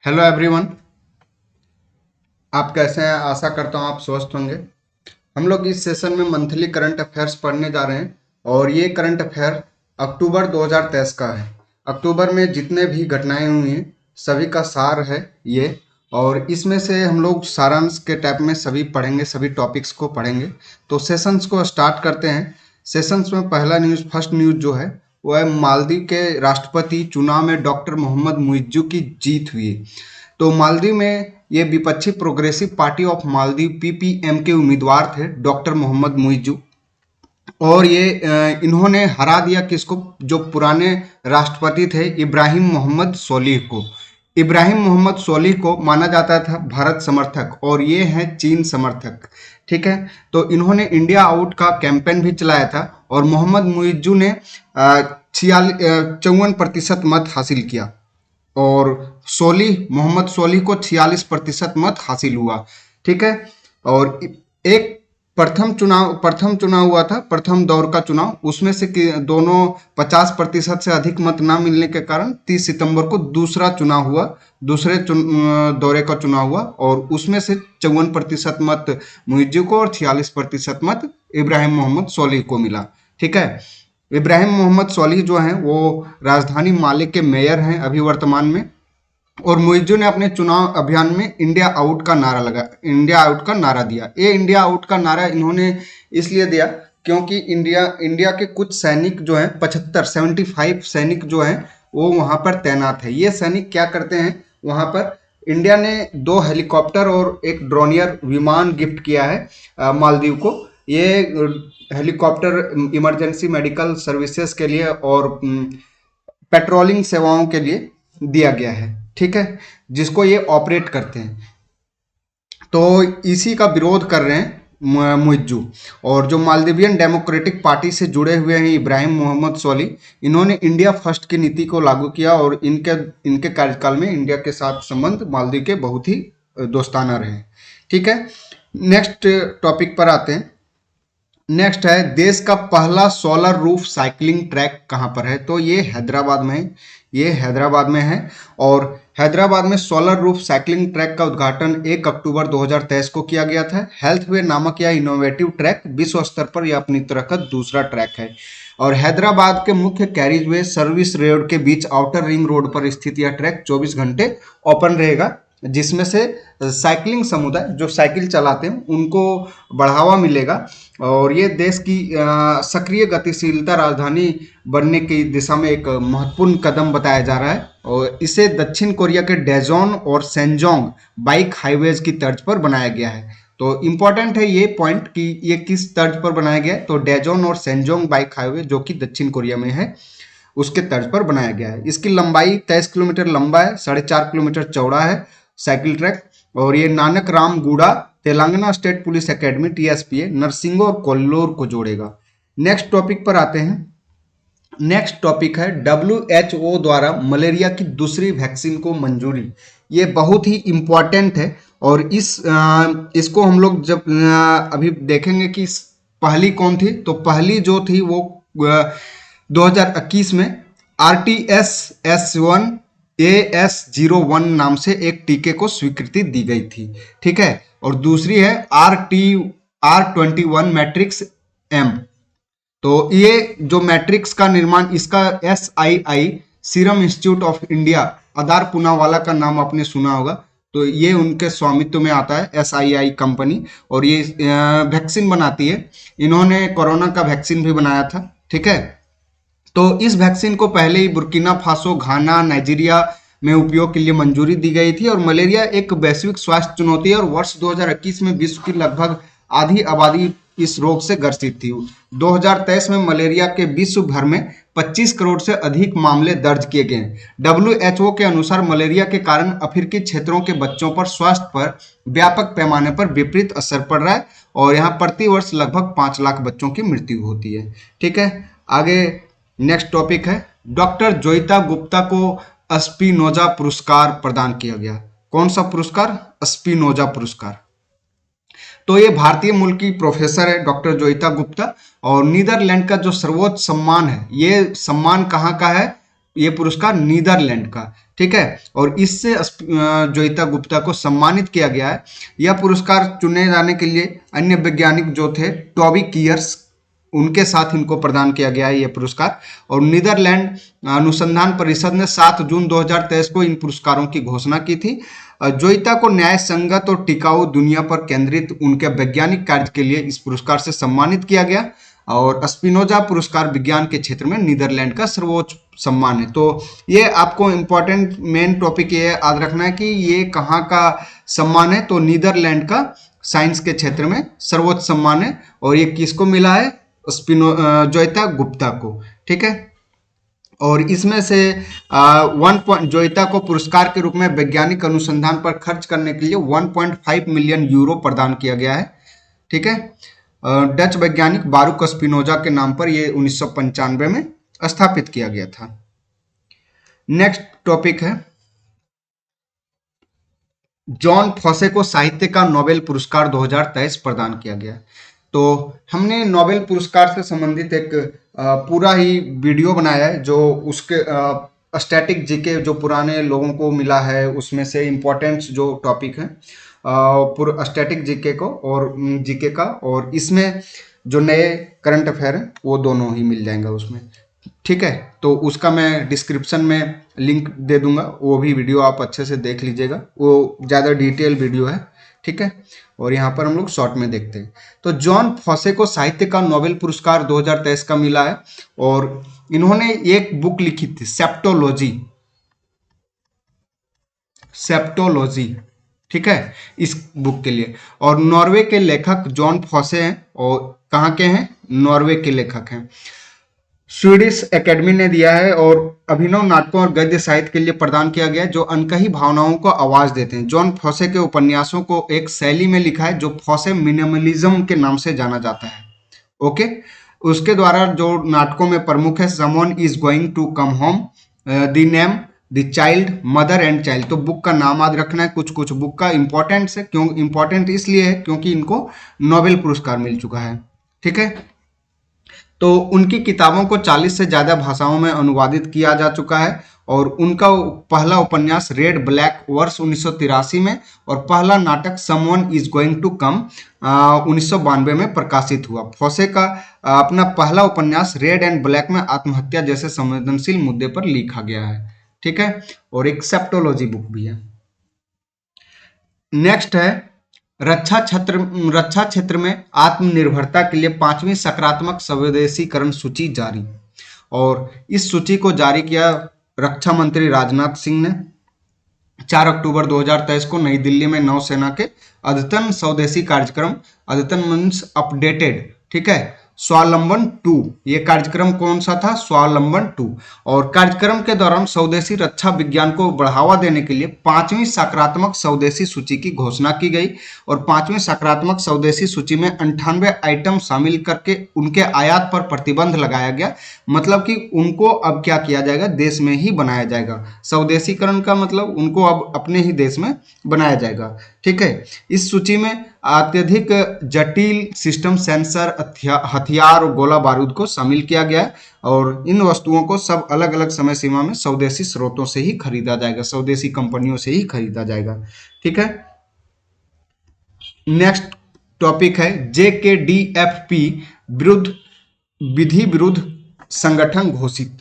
Hello everyone. आप कैसे हैं? आशा करता हूँ आप स्वस्थ होंगे। हम लोग इस सेशन में मंथली करंट अफेयर्स पढ़ने जा रहे हैं और ये करंट अफेयर अक्टूबर 2023 का है। अक्टूबर में जितने भी घटनाएं हुई हैं सभी का सार है ये, और इसमें से हम लोग सारांश के टाइप में सभी पढ़ेंगे, सभी टॉपिक्स को पढ़ेंगे। तो सेशंस को स्टार्ट करते हैं। सेशंस में पहला न्यूज़, फर्स्ट न्यूज़ जो है वो है मालदीव के राष्ट्रपति चुनाव में डॉक्टर मोहम्मद मुइज्जू की जीत हुई। तो मालदीव में ये विपक्षी progressive party of Maldives ppm के उम्मीदवार थे डॉक्टर मोहम्मद मुइज्जू, और ये इन्होंने हरा दिया किसको? जो पुराने राष्ट्रपति थे इब्राहिम मोहम्मद सोलिह को। इब्राहिम मोहम्मद सोलिह को माना जाता था भारत समर्थक और ये हैं चीन समर्थक। ठीक है, तो इन्होंने इंडिया आउट का कैंपेन भी चलाया था और मोहम्मद मुइज्जू ने 54% मत हासिल किया और मोहम्मद सोलिह को 46% मत हासिल हुआ। ठीक है, और एक प्रथम चुनाव हुआ था, प्रथम दौर का चुनाव, उसमें से दोनों 50% से अधिक मत ना मिलने के कारण 30 सितंबर को दूसरा चुनाव हुआ, दौरे का चुनाव हुआ और उसमें से 54% मत मुइज्जू को और 46% मत इब्राहिम मोहम्मद सोलिह को मिला। ठीक है, इब्राहिम मोहम्मद सोलिह जो हैं वो राजधानी माले के मेयर हैं अभी वर्तमान में, और मुइज्जू ने अपने चुनाव अभियान में इंडिया आउट का नारा दिया। ये इंडिया आउट का नारा इन्होंने इसलिए दिया क्योंकि इंडिया के कुछ सैनिक जो हैं 75 सैनिक जो हैं वो वहां पर तैनात है। ये सैनिक क्या करते हैं वहां पर? इंडिया ने 2 हेलीकॉप्टर और एक ड्रोनियर विमान गिफ्ट किया है मालदीव को। ये हेलीकॉप्टर इमरजेंसी मेडिकल सर्विसेज के लिए और पेट्रोलिंग सेवाओं के लिए दिया गया है। ठीक है, जिसको ये ऑपरेट करते हैं। तो इसी का विरोध कर रहे हैं मुइज्जू, और जो मालदीवियन डेमोक्रेटिक पार्टी से जुड़े हुए हैं इब्राहिम मोहम्मद सोलिह, इन्होंने इंडिया फर्स्ट की नीति को लागू किया और इनके कार्यकाल में इंडिया के साथ संबंध मालदीव के बहुत ही दोस्ताना रहे। ठीक है, नेक्स्ट टॉपिक पर आते हैं। नेक्स्ट है देश का पहला सोलर रूफ साइकिलिंग ट्रैक कहाँ पर है? तो ये हैदराबाद में है। ये हैदराबाद में है और हैदराबाद में सोलर रूफ साइकिलिंग ट्रैक का उद्घाटन 1 अक्टूबर 2023 को किया गया था। हेल्थ वे नामक यह इनोवेटिव ट्रैक विश्व स्तर पर यह अपनी तरह का दूसरा ट्रैक है और हैदराबाद के मुख्य कैरिज वे सर्विस रोड के बीच आउटर रिंग रोड पर स्थित यह ट्रैक 24 घंटे ओपन रहेगा, जिसमें से साइकिलिंग समुदाय जो साइकिल चलाते हैं उनको बढ़ावा मिलेगा और ये देश की सक्रिय गतिशीलता राजधानी बनने की दिशा में एक महत्वपूर्ण कदम बताया जा रहा है और इसे दक्षिण कोरिया के डेजोन और सेंजोंग बाइक हाईवेज की तर्ज पर बनाया गया है। तो इम्पोर्टेंट है ये पॉइंट कि ये किस तर्ज पर बनाया गया है। तो डेजोन और सेंजोंग बाइक हाईवे जो कि दक्षिण कोरिया में है उसके तर्ज पर बनाया गया है। इसकी लंबाई 23 किलोमीटर लंबा है, 4.5 किलोमीटर चौड़ा है साइकिल ट्रैक, और ये Nanakramguda Telangana state police academy TSPA Narsingi और कोल्लूर को जोड़ेगा। नेक्स्ट टॉपिक पर आते हैं। नेक्स्ट टॉपिक है WHO द्वारा मलेरिया की दूसरी वैक्सीन को मंजूरी। ये बहुत ही इंपॉर्टेंट है और इसको हम लोग जब अभी देखेंगे कि पहली कौन थी, तो पहली जो थी वो 2021 में RTS-S1 AS01 नाम से एक टीके को स्वीकृति दी गई थी। ठीक है, और दूसरी है R21 मैट्रिक्स M। तो ये जो मैट्रिक्स का निर्माण, इसका SII serum institute of India, Adar Poonawalla का नाम आपने सुना होगा, तो ये उनके स्वामित्व में आता है SII कंपनी और ये वैक्सीन बनाती है। इन्होंने कोरोना का वैक्सीन भी बनाया था। ठीक है, तो इस वैक्सीन को पहले ही बुर्किना फासो, घाना, नाइजीरिया में उपयोग के लिए मंजूरी दी गई थी और मलेरिया एक वैश्विक स्वास्थ्य चुनौती है और वर्ष 2021 में विश्व की लगभग आधी आबादी इस रोग से ग्रसित थी। 2023 में मलेरिया के विश्व भर में 25 करोड़ से अधिक मामले दर्ज किए गए। WHO के अनुसार मलेरिया के कारण अफ्रीकी क्षेत्रों के बच्चों पर स्वास्थ्य पर व्यापक पैमाने पर विपरीत असर पड़ रहा है और यहाँ प्रति वर्ष लगभग 5 लाख बच्चों की मृत्यु होती है। ठीक है, आगे नेक्स्ट टॉपिक है डॉक्टर जोइता गुप्ता को स्पिनोजा पुरस्कार प्रदान किया गया। कौन सा पुरस्कार? स्पिनोजा पुरस्कार। तो ये भारतीय मूल की प्रोफेसर है डॉक्टर जोइता गुप्ता और नीदरलैंड का जो सर्वोच्च सम्मान है, ये सम्मान कहाँ का है? ये पुरस्कार नीदरलैंड का, ठीक है। और इससे जोयिता गुप्ता को सम्मानित किया गया है। यह पुरस्कार चुने जाने के लिए अन्य वैज्ञानिक जो थे टॉबी कियर्स, उनके साथ इनको प्रदान किया गया है यह पुरस्कार। और नीदरलैंड अनुसंधान परिषद ने 7 जून 2023 को इन पुरस्कारों की घोषणा की थी। जोयिता को न्याय संगत और टिकाऊ दुनिया पर केंद्रित उनके वैज्ञानिक कार्य के लिए इस पुरस्कार से सम्मानित किया गया। और स्पिनोजा पुरस्कार विज्ञान के क्षेत्र में नीदरलैंड का सर्वोच्च सम्मान है। तो ये आपको इम्पोर्टेंट मेन टॉपिक ये याद रखना है कि ये कहाँ का सम्मान है, तो नीदरलैंड का साइंस के क्षेत्र में सर्वोच्च सम्मान है। और ये किसको मिला है? जोयिता गुप्ता को, ठीक है। और इसमें से जोयिता को पुरस्कार के रूप में वैज्ञानिक अनुसंधान पर खर्च करने के लिए 1.5 मिलियन यूरो प्रदान किया गया है, ठीक है। डच वैज्ञानिक बारूक स्पिनोजा के नाम पर यह 1995 में स्थापित किया गया था। नेक्स्ट टॉपिक है, जॉन फॉसे को साहित्य का नोबेल पुरस्कार 2023 प्रदान किया गया। तो हमने नोबेल पुरस्कार से संबंधित एक पूरा ही वीडियो बनाया है, जो उसके स्टैटिक जीके जो पुराने लोगों को मिला है उसमें से इम्पोर्टेंट जो टॉपिक है पूरा स्टैटिक जीके को और जीके का, और इसमें जो नए करंट अफेयर है वो दोनों ही मिल जाएंगे उसमें, ठीक है। तो उसका मैं डिस्क्रिप्शन में लिंक दे दूंगा, वो भी वीडियो आप अच्छे से देख लीजिएगा, वो ज़्यादा डिटेल वीडियो है, ठीक है। और यहाँ पर हम लोग शॉर्ट में देखते हैं। तो जॉन फॉसे को साहित्य का नोबेल पुरस्कार 2023 का मिला है। और इन्होंने एक बुक लिखी थी, सेप्टोलॉजी, ठीक है, इस बुक के लिए। और नॉर्वे के लेखक जॉन फॉसे हैं, और कहाँ के हैं? नॉर्वे के लेखक हैं। स्वीडिश एकेडमी ने दिया है, और अभिनव नाटकों और गद्य साहित्य के लिए प्रदान किया गया है, जो अनकही भावनाओं को आवाज देते हैं। जॉन फॉसे के उपन्यासों को एक शैली में लिखा है जो फॉसे मिनिमलिज्म के नाम से जाना जाता है, ओके। उसके द्वारा जो नाटकों में प्रमुख है, someone is going to come home, the name, the child, mother and child. तो बुक का नाम याद रखना है, कुछ कुछ बुक का इंपॉर्टेंट है, क्यों इंपॉर्टेंट इसलिए है क्योंकि इनको नोबेल पुरस्कार मिल चुका है, ठीक है। तो उनकी किताबों को 40 से ज़्यादा भाषाओं में अनुवादित किया जा चुका है। और उनका पहला उपन्यास रेड ब्लैक वर्ष 1983 में, और पहला नाटक someone is going to come 1992 में प्रकाशित हुआ। फॉसे का अपना पहला उपन्यास रेड एंड ब्लैक में आत्महत्या जैसे संवेदनशील मुद्दे पर लिखा गया है, ठीक है। और एक सेप्टोलॉजी बुक भी है। नेक्स्ट है, रक्षा क्षेत्र में आत्मनिर्भरता के लिए 5वीं सकारात्मक स्वदेशीकरण सूची जारी। और इस सूची को जारी किया रक्षा मंत्री राजनाथ सिंह ने 4 अक्टूबर 2023 को नई दिल्ली में नौसेना के अद्यतन स्वदेशी कार्यक्रम, अद्यतन मीन्स अपडेटेड, ठीक है, स्वावलंबन 2, ये कार्यक्रम कौन सा था? स्वावलंबन 2। और कार्यक्रम के दौरान स्वदेशी रक्षा विज्ञान को बढ़ावा देने के लिए 5वीं सकारात्मक स्वदेशी सूची की घोषणा की गई। और 5वीं सकारात्मक स्वदेशी सूची में 98 आइटम शामिल करके उनके आयात पर प्रतिबंध लगाया गया। मतलब कि उनको अब क्या किया जाएगा? देश में ही बनाया जाएगा। स्वदेशीकरण का मतलब उनको अब अपने ही देश में बनाया जाएगा, ठीक है। इस सूची में अत्यधिक जटिल सिस्टम, सेंसर, हथियार और गोला बारूद को शामिल किया गया है। और इन वस्तुओं को सब अलग अलग समय सीमा में स्वदेशी स्रोतों से ही खरीदा जाएगा, स्वदेशी कंपनियों से ही खरीदा जाएगा, ठीक है। नेक्स्ट टॉपिक है, JKDFP विरुद्ध विधि विरुद्ध संगठन घोषित।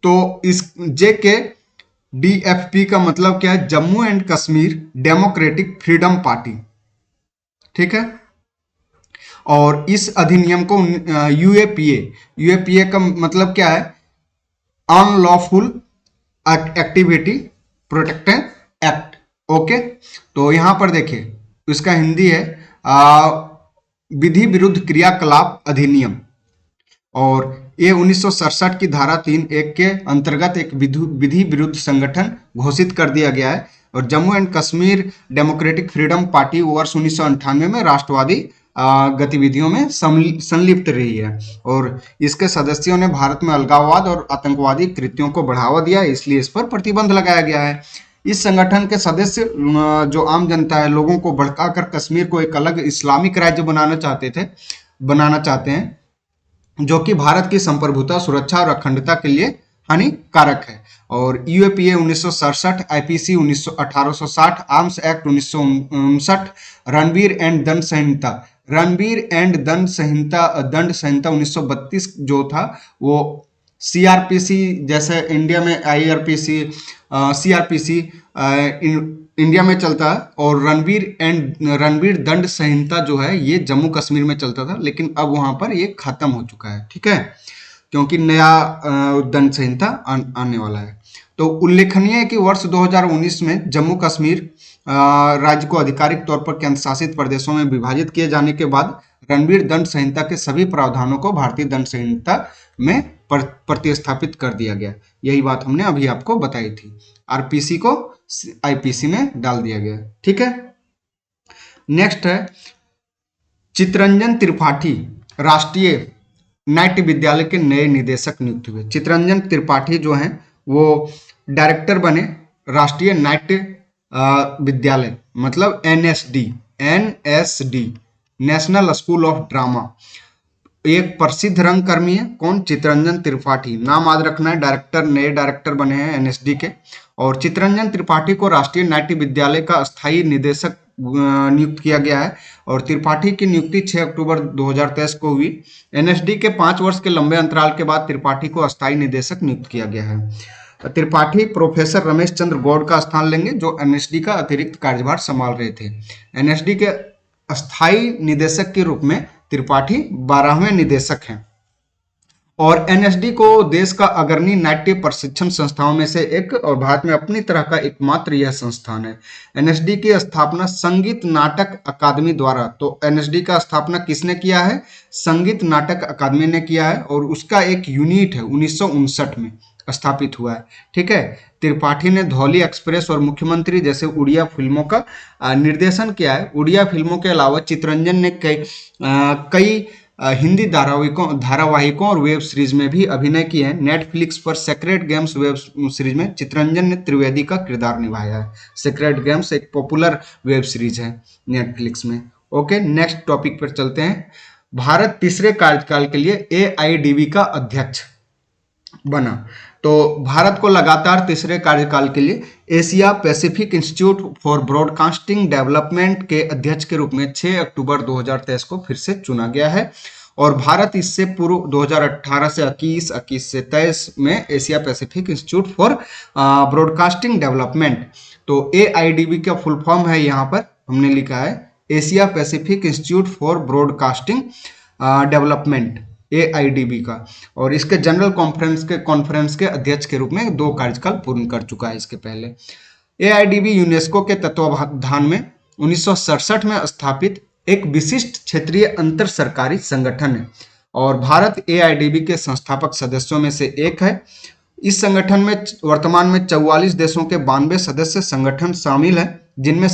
तो इस JKDFP का मतलब क्या है? Jammu and Kashmir democratic freedom party, ठीक है। और इस अधिनियम को यूएपीए का मतलब क्या है? Unlawful activity protection act, okay. तो यहां पर देखिए, इसका हिंदी है विधि विरुद्ध क्रियाकलाप अधिनियम। और ये 1967 की धारा 3(1) के अंतर्गत एक विधि विरुद्ध संगठन घोषित कर दिया गया है। और Jammu and Kashmir democratic freedom party वर्ष 1998 में राष्ट्रवादी गतिविधियों में संलिप्त रही है। और इसके सदस्यों ने भारत में अलगाववाद और आतंकवादी कृत्यों को बढ़ावा दिया, इसलिए इस पर प्रतिबंध लगाया गया है। इस संगठन के सदस्य जो आम जनता है, लोगों को भड़काकर कश्मीर को एक अलग इस्लामिक राज्य बनाना चाहते हैं, जो कि भारत की संप्रभुता, सुरक्षा और अखंडता के लिए हानिकारक है। और UAPA 1967, IPC 1860, arms act 1959, Ranveer and दंड संहिता, दंड संहिता 1932 जो था वो सीआरपीसी, जैसे इंडिया में आईआरपीसी, सीआरपीसी इंडिया में चलता है, और रणवीर दंड संहिता जो है ये जम्मू कश्मीर में चलता था, लेकिन अब वहां पर ये खत्म हो चुका है, ठीक है, क्योंकि नया दंड संहिता आने वाला है। तो उल्लेखनीय है कि वर्ष 2019 में जम्मू कश्मीर राज्य को आधिकारिक तौर पर केंद्र शासित प्रदेशों में विभाजित किए जाने के बाद रणवीर दंड संहिता के सभी प्रावधानों को भारतीय दंड संहिता में प्रतिस्थापित कर दिया गया। यही बात हमने अभी आपको बताई थी। आरपीसी को आईपीसी में डाल दिया गया, ठीक है। नेक्स्ट है चितरंजन त्रिपाठी राष्ट्रीय नाट्य विद्यालय के नए निदेशक नियुक्त हुए। चितरंजन त्रिपाठी जो हैं वो डायरेक्टर बने राष्ट्रीय नाट्य विद्यालय, मतलब NSD national school of drama. एक प्रसिद्ध रंगकर्मी है, कौन? चितरंजन त्रिपाठी। नाम याद रखना है, नए डायरेक्टर बने हैं एनएसडी के। और चितरंजन त्रिपाठी को राष्ट्रीय नाट्य विद्यालय का स्थायी निदेशक नियुक्त किया गया है। और त्रिपाठी की नियुक्ति 6 अक्टूबर 2023 को हुई। एनएसडी के 5 वर्ष के लंबे अंतराल के बाद त्रिपाठी को अस्थायी निदेशक नियुक्त किया गया है। त्रिपाठी प्रोफेसर रमेश चंद्र गौड़ का स्थान लेंगे, जो एनएसडी का अतिरिक्त कार्यभार संभाल रहे थे। एनएसडी के अस्थायी निदेशक के रूप में त्रिपाठी 12वें निदेशक हैं। और एनएसडी को देश का अग्रणी नाट्य प्रशिक्षण संस्थाओं में से एक, और भारत में अपनी तरह का एकमात्र यह संस्थान है। एनएसडी की स्थापना संगीत नाटक अकादमी द्वारा, तो एनएसडी का स्थापना किसने किया है? संगीत नाटक अकादमी ने किया है, और उसका एक यूनिट है 1959 में स्थापित हुआ है, ठीक है। त्रिपाठी ने धौली एक्सप्रेस और मुख्यमंत्री जैसे उड़िया फिल्मों का निर्देशन किया है। उड़िया फिल्मों के अलावा चितरंजन ने कई हिंदी धारावाहिकों और वेब सीरीज में भी अभिनय किए हैं। नेटफ्लिक्स पर सेक्रेड गेम्स वेब सीरीज में चितरंजन ने त्रिवेदी का किरदार निभाया है। सेक्रेड गेम्स एक पॉपुलर वेब सीरीज है नेटफ्लिक्स में। ओके, नेक्स्ट टॉपिक पर चलते हैं। भारत तीसरे कार्यकाल के लिए एआईडीबी का अध्यक्ष बना। तो भारत को लगातार तीसरे कार्यकाल के लिए Asia Pacific institute for broadcasting development के अध्यक्ष के रूप में 6 अक्टूबर 2023 को फिर से चुना गया है। और भारत इससे पूर्व 2018 से 21 से 23 में Asia Pacific institute for broadcasting development, तो एआईडीबी का फुल फॉर्म है, यहाँ पर हमने लिखा है Asia Pacific institute for broadcasting development, AIDB का। और इसके जनरल कॉन्फ्रेंस के अध्यक्ष के रूप में 2 कार्यकाल पूर्ण कर चुका है इसके पहले। एआईडीबी यूनेस्को के तत्वावधान में 1967 में स्थापित एक विशिष्ट क्षेत्रीय अंतर सरकारी संगठन है, और भारत एआईडीबी के संस्थापक सदस्यों में से एक है। इस संगठन में वर्तमान में 44 देशों के 92 सदस्य संगठन शामिल है, जिनमें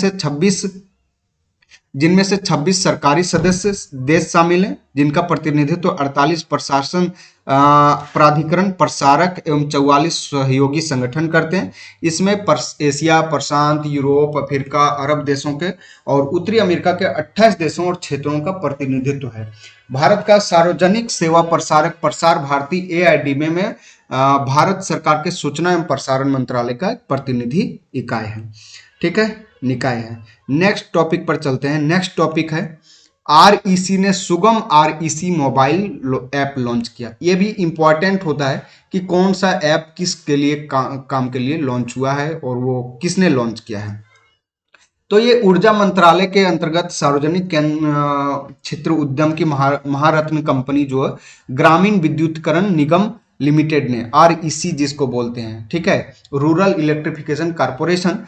से 26 सरकारी सदस्य देश शामिल हैं, जिनका प्रतिनिधित्व 48 प्रशासन प्राधिकरण प्रसारक एवं 44 सहयोगी संगठन करते हैं। इसमें एशिया, प्रशांत, यूरोप, अफ्रीका, अरब देशों के और उत्तरी अमेरिका के 28 देशों और क्षेत्रों का प्रतिनिधित्व है। भारत का सार्वजनिक सेवा प्रसारक प्रसार भारती एआईडीबी में भारत सरकार के सूचना एवं प्रसारण मंत्रालय का प्रतिनिधि इकाई है, ठीक है, निकाय है। नेक्स्ट टॉपिक पर चलते हैं। नेक्स्ट टॉपिक है आरईसी ने सुगम आरईसी मोबाइल ऐप लॉन्च किया। यह भी इंपॉर्टेंट होता है कि कौन सा ऐप किसके लिए काम के लिए लॉन्च हुआ है और वो किसने लॉन्च किया है। तो ये ऊर्जा मंत्रालय के अंतर्गत सार्वजनिक क्षेत्र उद्यम की महारत्न कंपनी जो है ग्रामीण विद्युतीकरण निगम लिमिटेड ने, आरईसी जिसको बोलते हैं, ठीक है, रूरल इलेक्ट्रिफिकेशन कारपोरेशन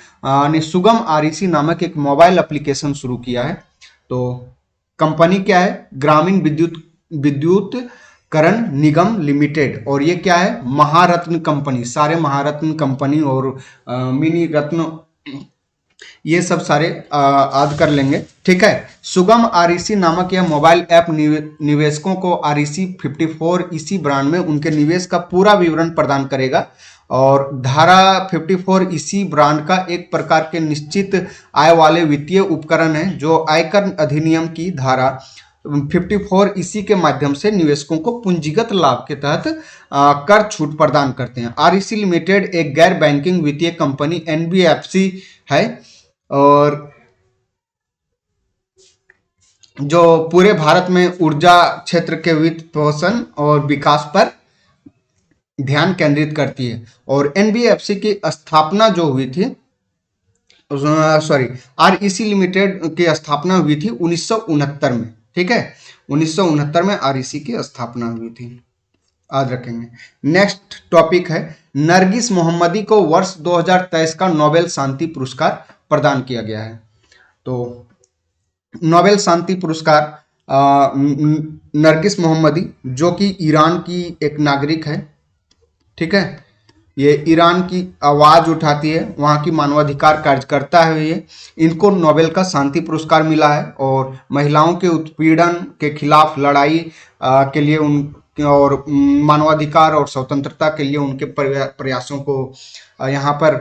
ने सुगम आरईसी नामक एक मोबाइल एप्लीकेशन शुरू किया है। तो कंपनी क्या है? ग्रामीण विद्युतीकरण निगम लिमिटेड, और ये क्या है? महारत्न कंपनी। सारे महारत्न कंपनी और मिनी रत्न ये सब सारे याद कर लेंगे, ठीक है। सुगम आरईसी नामक यह मोबाइल ऐप निवेशकों को आरईसी 54 इसी ब्रांड में उनके निवेश का पूरा विवरण प्रदान करेगा। और धारा 54 इसी ब्रांड का एक प्रकार के निश्चित आय वाले वित्तीय उपकरण है जो आयकर अधिनियम की धारा 54 इसी के माध्यम से निवेशकों को पूंजीगत लाभ के तहत कर छूट प्रदान करते हैं। आरईसी लिमिटेड एक गैर बैंकिंग वित्तीय कंपनी एनबीएफसी है और जो पूरे भारत में ऊर्जा क्षेत्र के वित्त पोषण और विकास पर ध्यान केंद्रित करती है। और एनबीएफसी की स्थापना जो हुई थी, सॉरी, आरईसी लिमिटेड की स्थापना हुई थी 1969 में। ठीक है, 1969 में आरईसी की स्थापना हुई थी, याद रखेंगे। नेक्स्ट टॉपिक है नरगिस मोहम्मदी को वर्ष 2023 का नोबेल शांति पुरस्कार प्रदान किया गया है। तो नोबेल शांति पुरस्कार नरगिस मोहम्मदी जो कि ईरान की एक नागरिक है, ठीक है, ये ईरान की आवाज उठाती है, वहाँ की मानवाधिकार कार्यकर्ता है ये। इनको नोबेल का शांति पुरस्कार मिला है और महिलाओं के उत्पीड़न के खिलाफ लड़ाई के लिए उन और मानवाधिकार और स्वतंत्रता के लिए उनके प्रयासों को यहाँ पर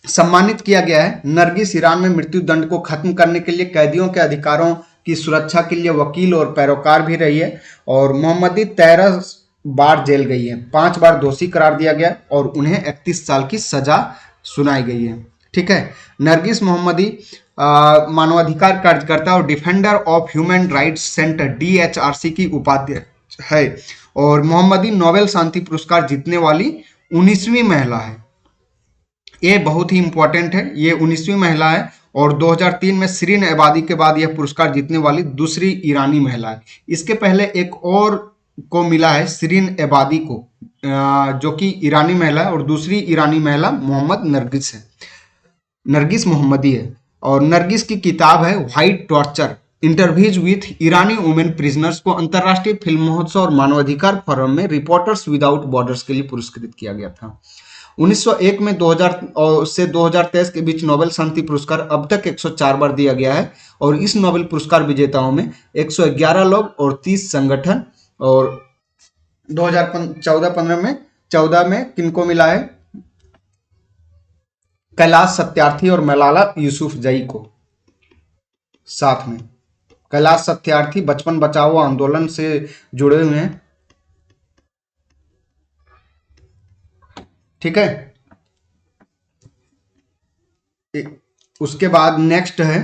सम्मानित किया गया है। नरगिस ईरान में मृत्यु दंड को खत्म करने के लिए कैदियों के अधिकारों की सुरक्षा के लिए वकील और पैरोकार भी रही है। और मोहम्मदी 13 बार जेल गई है, 5 बार दोषी करार दिया गया और उन्हें 31 साल की सजा सुनाई गई है। ठीक है, नरगिस मोहम्मदी मानवाधिकार कार्यकर्ता और defender of human rights centre DHRC की उपाध्यक्ष है और मोहम्मदी नोबेल शांति पुरस्कार जीतने वाली 19वीं महिला है। ये बहुत ही इंपॉर्टेंट है, ये 19वीं महिला है और 2003 में शिरीन एबादी के बाद यह पुरस्कार जीतने वाली दूसरी ईरानी महिला है। इसके पहले एक और को मिला है शिरीन एबादी को, जो कि ईरानी महिला है, और दूसरी ईरानी महिला मोहम्मद नरगिस है, नरगिस मोहम्मदी है। और नरगिस की किताब है white torture interviews with Irani women prisoners को अंतर्राष्ट्रीय फिल्म महोत्सव और मानवाधिकार फोरम में रिपोर्टर्स विदाउट बॉर्डर्स के लिए पुरस्कृत किया गया था। 1901 में 2000 से 2023 के बीच नोबेल शांति पुरस्कार अब तक 104 बार दिया गया है और इस नोबेल पुरस्कार विजेताओं में 111 लोग और 30 संगठन। और 2014-15 में किनको मिला है? कैलाश सत्यार्थी और मलाला यूसुफजई को साथ में। कैलाश सत्यार्थी बचपन बचाओ आंदोलन से जुड़े हुए हैं, ठीक है। उसके बाद नेक्स्ट है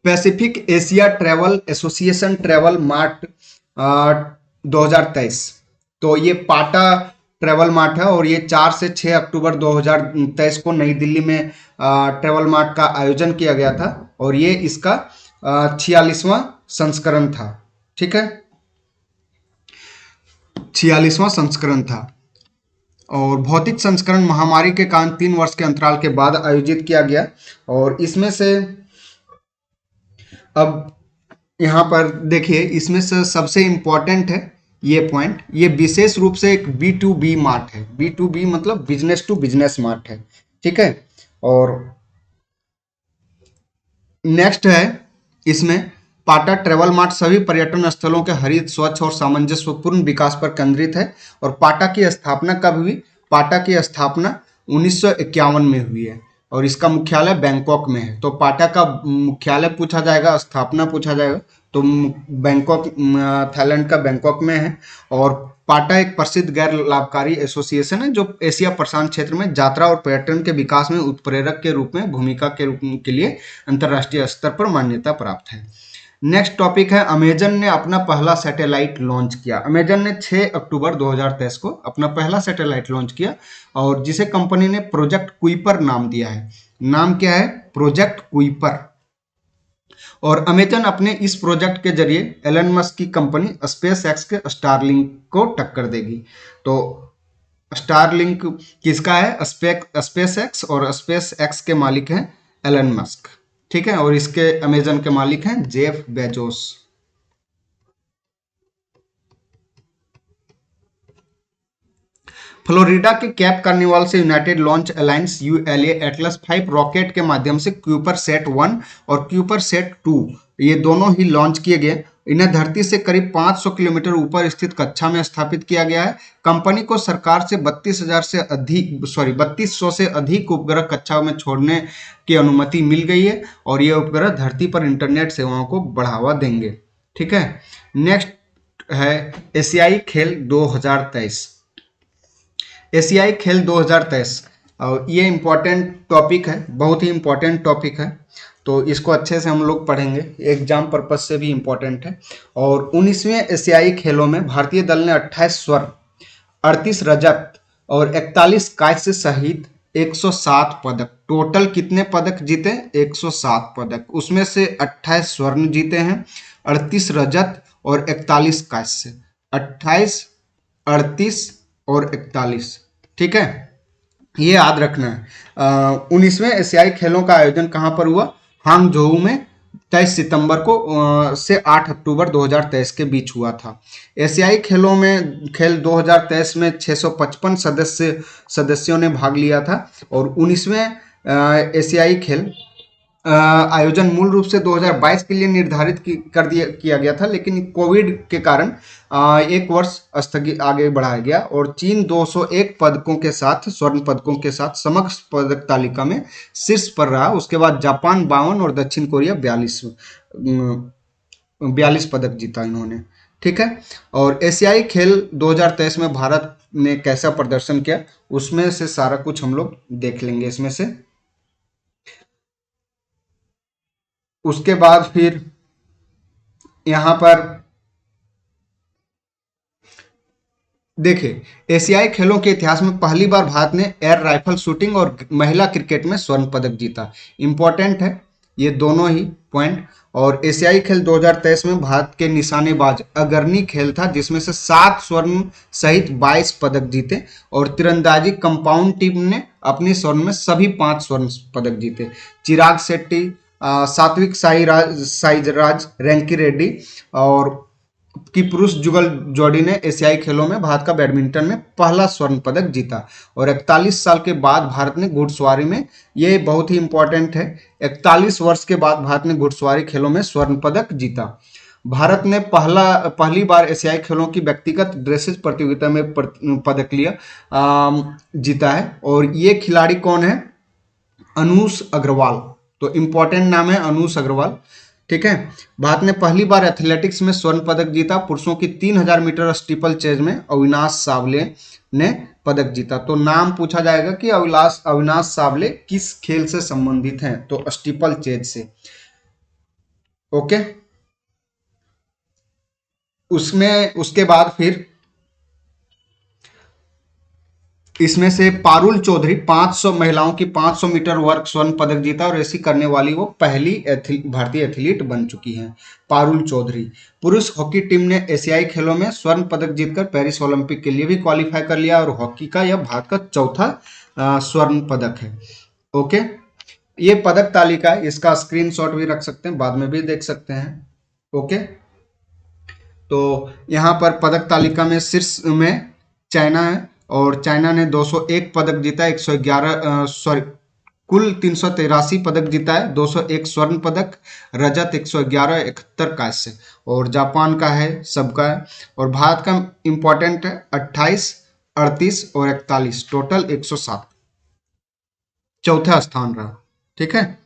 Pacific Asia travel association travel mart 2023। तो ये पाटा ट्रैवल मार्ट है और ये 4 से 6 अक्टूबर 2023 को नई दिल्ली में ट्रैवल मार्ट का आयोजन किया गया था और ये इसका 46वां संस्करण था, ठीक है, 46वां संस्करण था। और भौतिक संस्करण महामारी के कारण 3 वर्ष के अंतराल के बाद आयोजित किया गया और इसमें से अब यहाँ पर देखिए, इसमें से सबसे इंपॉर्टेंट है ये पॉइंट, ये विशेष रूप से एक B2B मार्ट है। B2B मतलब बिजनेस टू बिजनेस मार्ट है, ठीक है। और नेक्स्ट है इसमें पाटा ट्रैवल मार्ट सभी पर्यटन स्थलों के हरित, स्वच्छ और सामंजस्यपूर्ण विकास पर केंद्रित है। और पाटा की स्थापना कब हुई? पाटा की स्थापना 1951 में हुई है और इसका मुख्यालय बैंकॉक में है। तो पाटा का मुख्यालय पूछा जाएगा, स्थापना पूछा जाएगा तो बैंकॉक, थाईलैंड का बैंकॉक में है। और पाटा एक प्रसिद्ध गैर लाभकारी एसोसिएशन है जो एशिया प्रशांत क्षेत्र में यात्रा और पर्यटन के विकास में उत्प्रेरक के रूप में भूमिका के लिए अंतर्राष्ट्रीय स्तर पर मान्यता प्राप्त है। नेक्स्ट टॉपिक है अमेजन ने अपना पहला सैटेलाइट लॉन्च किया। अमेजन ने 6 अक्टूबर 2023 को अपना पहला सैटेलाइट लॉन्च किया और जिसे कंपनी ने प्रोजेक्ट कुइपर नाम दिया है। नाम क्या है? Project Kuiper. और अमेजन अपने इस प्रोजेक्ट के जरिए एलन मस्क की कंपनी स्पेस एक्स के स्टारलिंक को टक्कर देगी। तो स्टारलिंक किसका है? स्पेस एक्स, और स्पेस एक्स के मालिक हैं एलन मस्क, ठीक है। और इसके अमेजन के मालिक हैं जेफ बेजोस। फ्लोरिडा के कैप कार्निवाल से United launch alliance ULA Atlas 5 rocket के माध्यम से क्यूपर सेट 1 और क्यूपर सेट 2 ये दोनों ही लॉन्च किए गए। इन्हें धरती से करीब 500 किलोमीटर ऊपर स्थित कक्षा में स्थापित किया गया है। कंपनी को सरकार से 3200 से अधिक उपग्रह कक्षा में छोड़ने की अनुमति मिल गई है और ये उपग्रह धरती पर इंटरनेट सेवाओं को बढ़ावा देंगे। ठीक है, नेक्स्ट है एशियाई खेल 2023। एशियाई खेल 2023 और ये इम्पोर्टेंट टॉपिक है, बहुत ही इम्पोर्टेंट टॉपिक है, तो इसको अच्छे से हम लोग पढ़ेंगे, एग्जाम पर्पज से भी इम्पोर्टेंट है। और 19वें एशियाई खेलों में भारतीय दल ने 28 स्वर्ण, 38 रजत और 41 कांस्य सहित 107 पदक, टोटल कितने पदक जीते? 107 पदक। उसमें से 28 स्वर्ण जीते हैं, 38 रजत और 41 कांस्य। 28, 38 और 41। ठीक है, ये याद रखना है। 19वें एशियाई खेलों का आयोजन कहाँ पर हुआ? हांगझोऊ में 23 सितंबर को से 8 अक्टूबर 2023 के बीच हुआ था। एशियाई खेलों में खेल 2023 में 655 सदस्यों ने भाग लिया था और 19वें एशियाई खेल आयोजन मूल रूप से 2022 के लिए निर्धारित किया गया था, लेकिन कोविड के कारण एक वर्ष स्थगित आगे बढ़ाया गया और चीन 201 पदकों के साथ, स्वर्ण पदकों के साथ समग्र पदक तालिका में शीर्ष पर रहा। उसके बाद जापान 52 और दक्षिण कोरिया 42 पदक जीता इन्होंने। ठीक है, और एशियाई खेल 2023 में भारत ने कैसा प्रदर्शन किया उसमें से सारा कुछ हम लोग देख लेंगे इसमें से। उसके बाद फिर यहां पर देखिए, एशियाई खेलों के इतिहास में पहली बार भारत ने एयर राइफल शूटिंग और महिला क्रिकेट में स्वर्ण पदक जीता। इंपॉर्टेंट है ये दोनों ही पॉइंट। और एशियाई खेल 2023 में भारत के निशानेबाज अग्रणी खेल था, जिसमें से 7 स्वर्ण सहित 22 पदक जीते और तीरंदाजी कंपाउंड टीम ने अपनी स्वर्ण में सभी 5 स्वर्ण पदक जीते। चिराग शेट्टी, सात्विक साईराज, रैंकी रेड्डी और की पुरुष जुगल जोड़ी ने एशियाई खेलों में भारत का बैडमिंटन में पहला स्वर्ण पदक जीता। और 41 साल के बाद भारत ने घुड़सवारी में, ये बहुत ही इंपॉर्टेंट है, 41 वर्ष के बाद भारत ने घुड़सवारी खेलों में स्वर्ण पदक जीता। भारत ने पहली बार एशियाई खेलों की व्यक्तिगत ड्रेसेज प्रतियोगिता में पदक जीता है। और ये खिलाड़ी कौन है? अनूश अग्रवाल। तो इंपॉर्टेंट नाम है अनूश अग्रवाल। ठीक है, भारत ने पहली बार एथलेटिक्स में स्वर्ण पदक जीता। पुरुषों की 3000 मीटर स्टीपल चेज में अविनाश सावले ने पदक जीता। तो नाम पूछा जाएगा कि अविनाश सावले किस खेल से संबंधित हैं? तो स्टीपल चेज से। ओके, उसके बाद फिर इसमें से पारुल चौधरी 500 महिलाओं की 500 मीटर वर्ग स्वर्ण पदक जीता और ऐसी करने वाली वो पहली भारतीय एथलीट बन चुकी हैं, पारुल चौधरी। पुरुष हॉकी टीम ने एशियाई खेलों में स्वर्ण पदक जीतकर पेरिस ओलंपिक के लिए भी क्वालिफाई कर लिया और हॉकी का यह भारत का चौथा स्वर्ण पदक है। ओके, ये पदक तालिका है, इसका स्क्रीनशॉट भी रख सकते हैं, बाद में भी देख सकते हैं। ओके, तो यहाँ पर पदक तालिका में शीर्ष में चाइना है और चाइना ने 201 पदक जीता, 111 कुल 383 पदक जीता है, 201 स्वर्ण पदक, रजत 111, 71 कांस्य। और जापान का है, सबका है। और भारत का इंपॉर्टेंट है 28, 38 और 41, टोटल 107, चौथा स्थान रहा। ठीक है,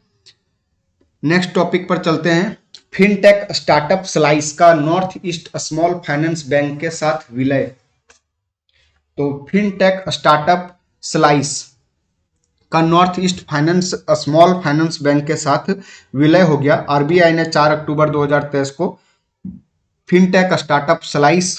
नेक्स्ट टॉपिक पर चलते हैं। फिनटेक स्टार्टअप स्लाइस का north east small finance bank के साथ विलय। तो फिनटेक स्टार्टअप स्लाइस का north east small finance bank के साथ विलय हो गया। आरबीआई ने 4 अक्टूबर 2023 को फिनटेक स्टार्टअप स्लाइस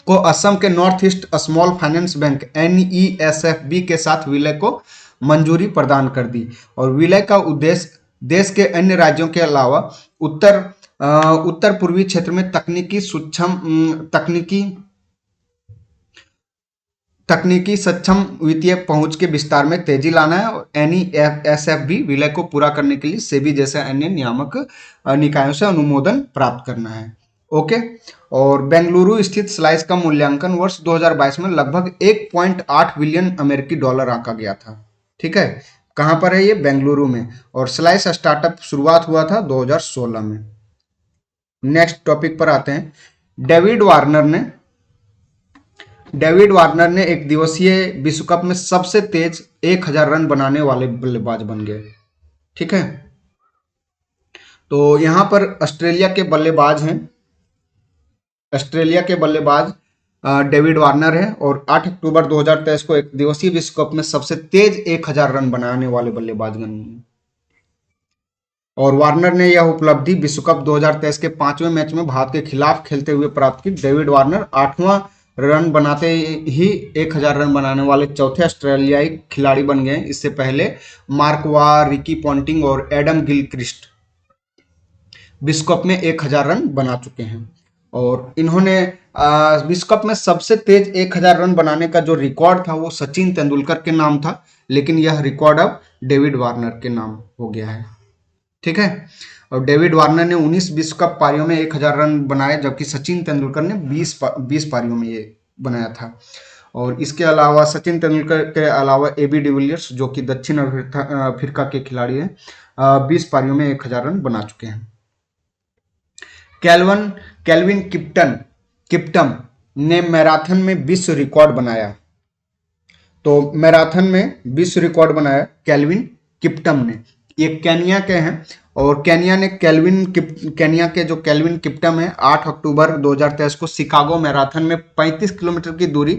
को असम के north east small finance bank NESFB के साथ विलय को मंजूरी प्रदान कर दी। और विलय का उद्देश्य देश के अन्य राज्यों के अलावा उत्तर पूर्वी क्षेत्र में तकनीकी सक्षम वित्तीय पहुंच के विस्तार में तेजी लाना है। और NESFB विलय को पूरा करने के लिए सेबी जैसे अन्य नियामक निकायों से अनुमोदन प्राप्त करना है। ओके, और बेंगलुरु स्थित स्लाइस का मूल्यांकन वर्ष 2022 में लगभग 1.8 बिलियन अमेरिकी डॉलर आंका गया था। ठीक है, कहां पर है ये? बेंगलुरु में। और स्लाइस स्टार्टअप शुरुआत हुआ था 2016 में। नेक्स्ट टॉपिक पर आते हैं। डेविड वार्नर ने डेविड वार्नर ने एक दिवसीय विश्व कप में सबसे तेज 1000 रन बनाने वाले बल्लेबाज बन गए। ठीक है, तो यहां पर ऑस्ट्रेलिया के बल्लेबाज हैं, ऑस्ट्रेलिया के बल्लेबाज डेविड वार्नर है और 8 अक्टूबर 2023 को एक दिवसीय विश्व कप में सबसे तेज 1000 रन बनाने वाले बल्लेबाज बने हैं। और वार्नर ने यह उपलब्धि विश्व कप 2023 के 5वें मैच में भारत के खिलाफ खेलते हुए प्राप्त की। डेविड वार्नर 8वां रन बनाते ही 1000 रन बनाने वाले चौथे ऑस्ट्रेलियाई खिलाड़ी बन गए। इससे पहले मार्क वाह, रिकी पॉन्टिंग और एडम गिलक्रिस्ट विश्व कप में 1000 रन बना चुके हैं। और इन्होंने विश्व कप में सबसे तेज 1000 रन बनाने का जो रिकॉर्ड था वो सचिन तेंदुलकर के नाम था, लेकिन यह रिकॉर्ड अब डेविड वार्नर के नाम हो गया है। ठीक है, और डेविड वार्नर ने 19 विश्व कप पारियों में 1000 रन बनाए, जबकि सचिन तेंदुलकर ने 20 पारियों में ये बनाया था। और इसके अलावा सचिन तेंदुलकर के अलावा एबी डिविलियर्स, जो कि दक्षिण अफ्रीका के खिलाड़ी हैं, 20 पारियों में 1000 रन बना चुके हैं। केल्विन किप्टम ने मैराथन में विश्व रिकॉर्ड बनाया। तो मैराथन में विश्व रिकॉर्ड बनाया केल्विन किप्टम ने। ये केनिया के हैं और केनिया के जो केल्विन किप्टम है 8 अक्टूबर 2023 को शिकागो मैराथन में 35 किलोमीटर की दूरी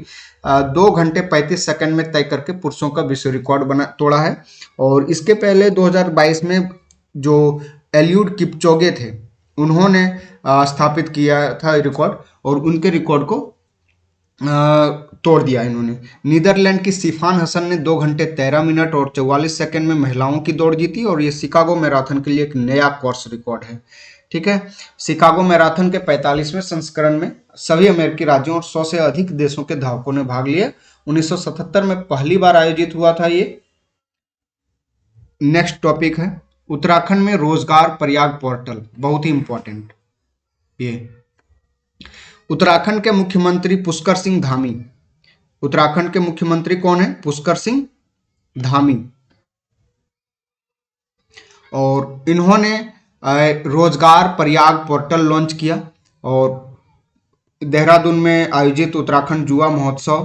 2 घंटे 35 सेकंड में तय करके पुरुषों का विश्व रिकॉर्ड तोड़ा है। और इसके पहले 2022 में जो एलियूड किपचोगे थे उन्होंने स्थापित किया था रिकॉर्ड, और उनके रिकॉर्ड को तोड़ दिया इन्होंने। नीदरलैंड की सिफान हसन ने 2 घंटे 13 मिनट और 44 सेकंड में महिलाओं की दौड़ जीती, और ये शिकागो मैराथन के लिए एक नया कोर्स रिकॉर्ड है। ठीक है, शिकागो मैराथन के 45वें संस्करण में सभी अमेरिकी राज्यों और 100 से अधिक देशों के धावकों ने भाग लिया। 1977 में पहली बार आयोजित हुआ था ये। नेक्स्ट टॉपिक है उत्तराखंड में रोजगार प्रयाग पोर्टल, बहुत ही इंपॉर्टेंट। ये उत्तराखंड के मुख्यमंत्री पुष्कर सिंह धामी, उत्तराखंड के मुख्यमंत्री कौन है? पुष्कर सिंह धामी। और इन्होंने रोजगार प्रयाग पोर्टल लॉन्च किया, और देहरादून में आयोजित उत्तराखंड युवा महोत्सव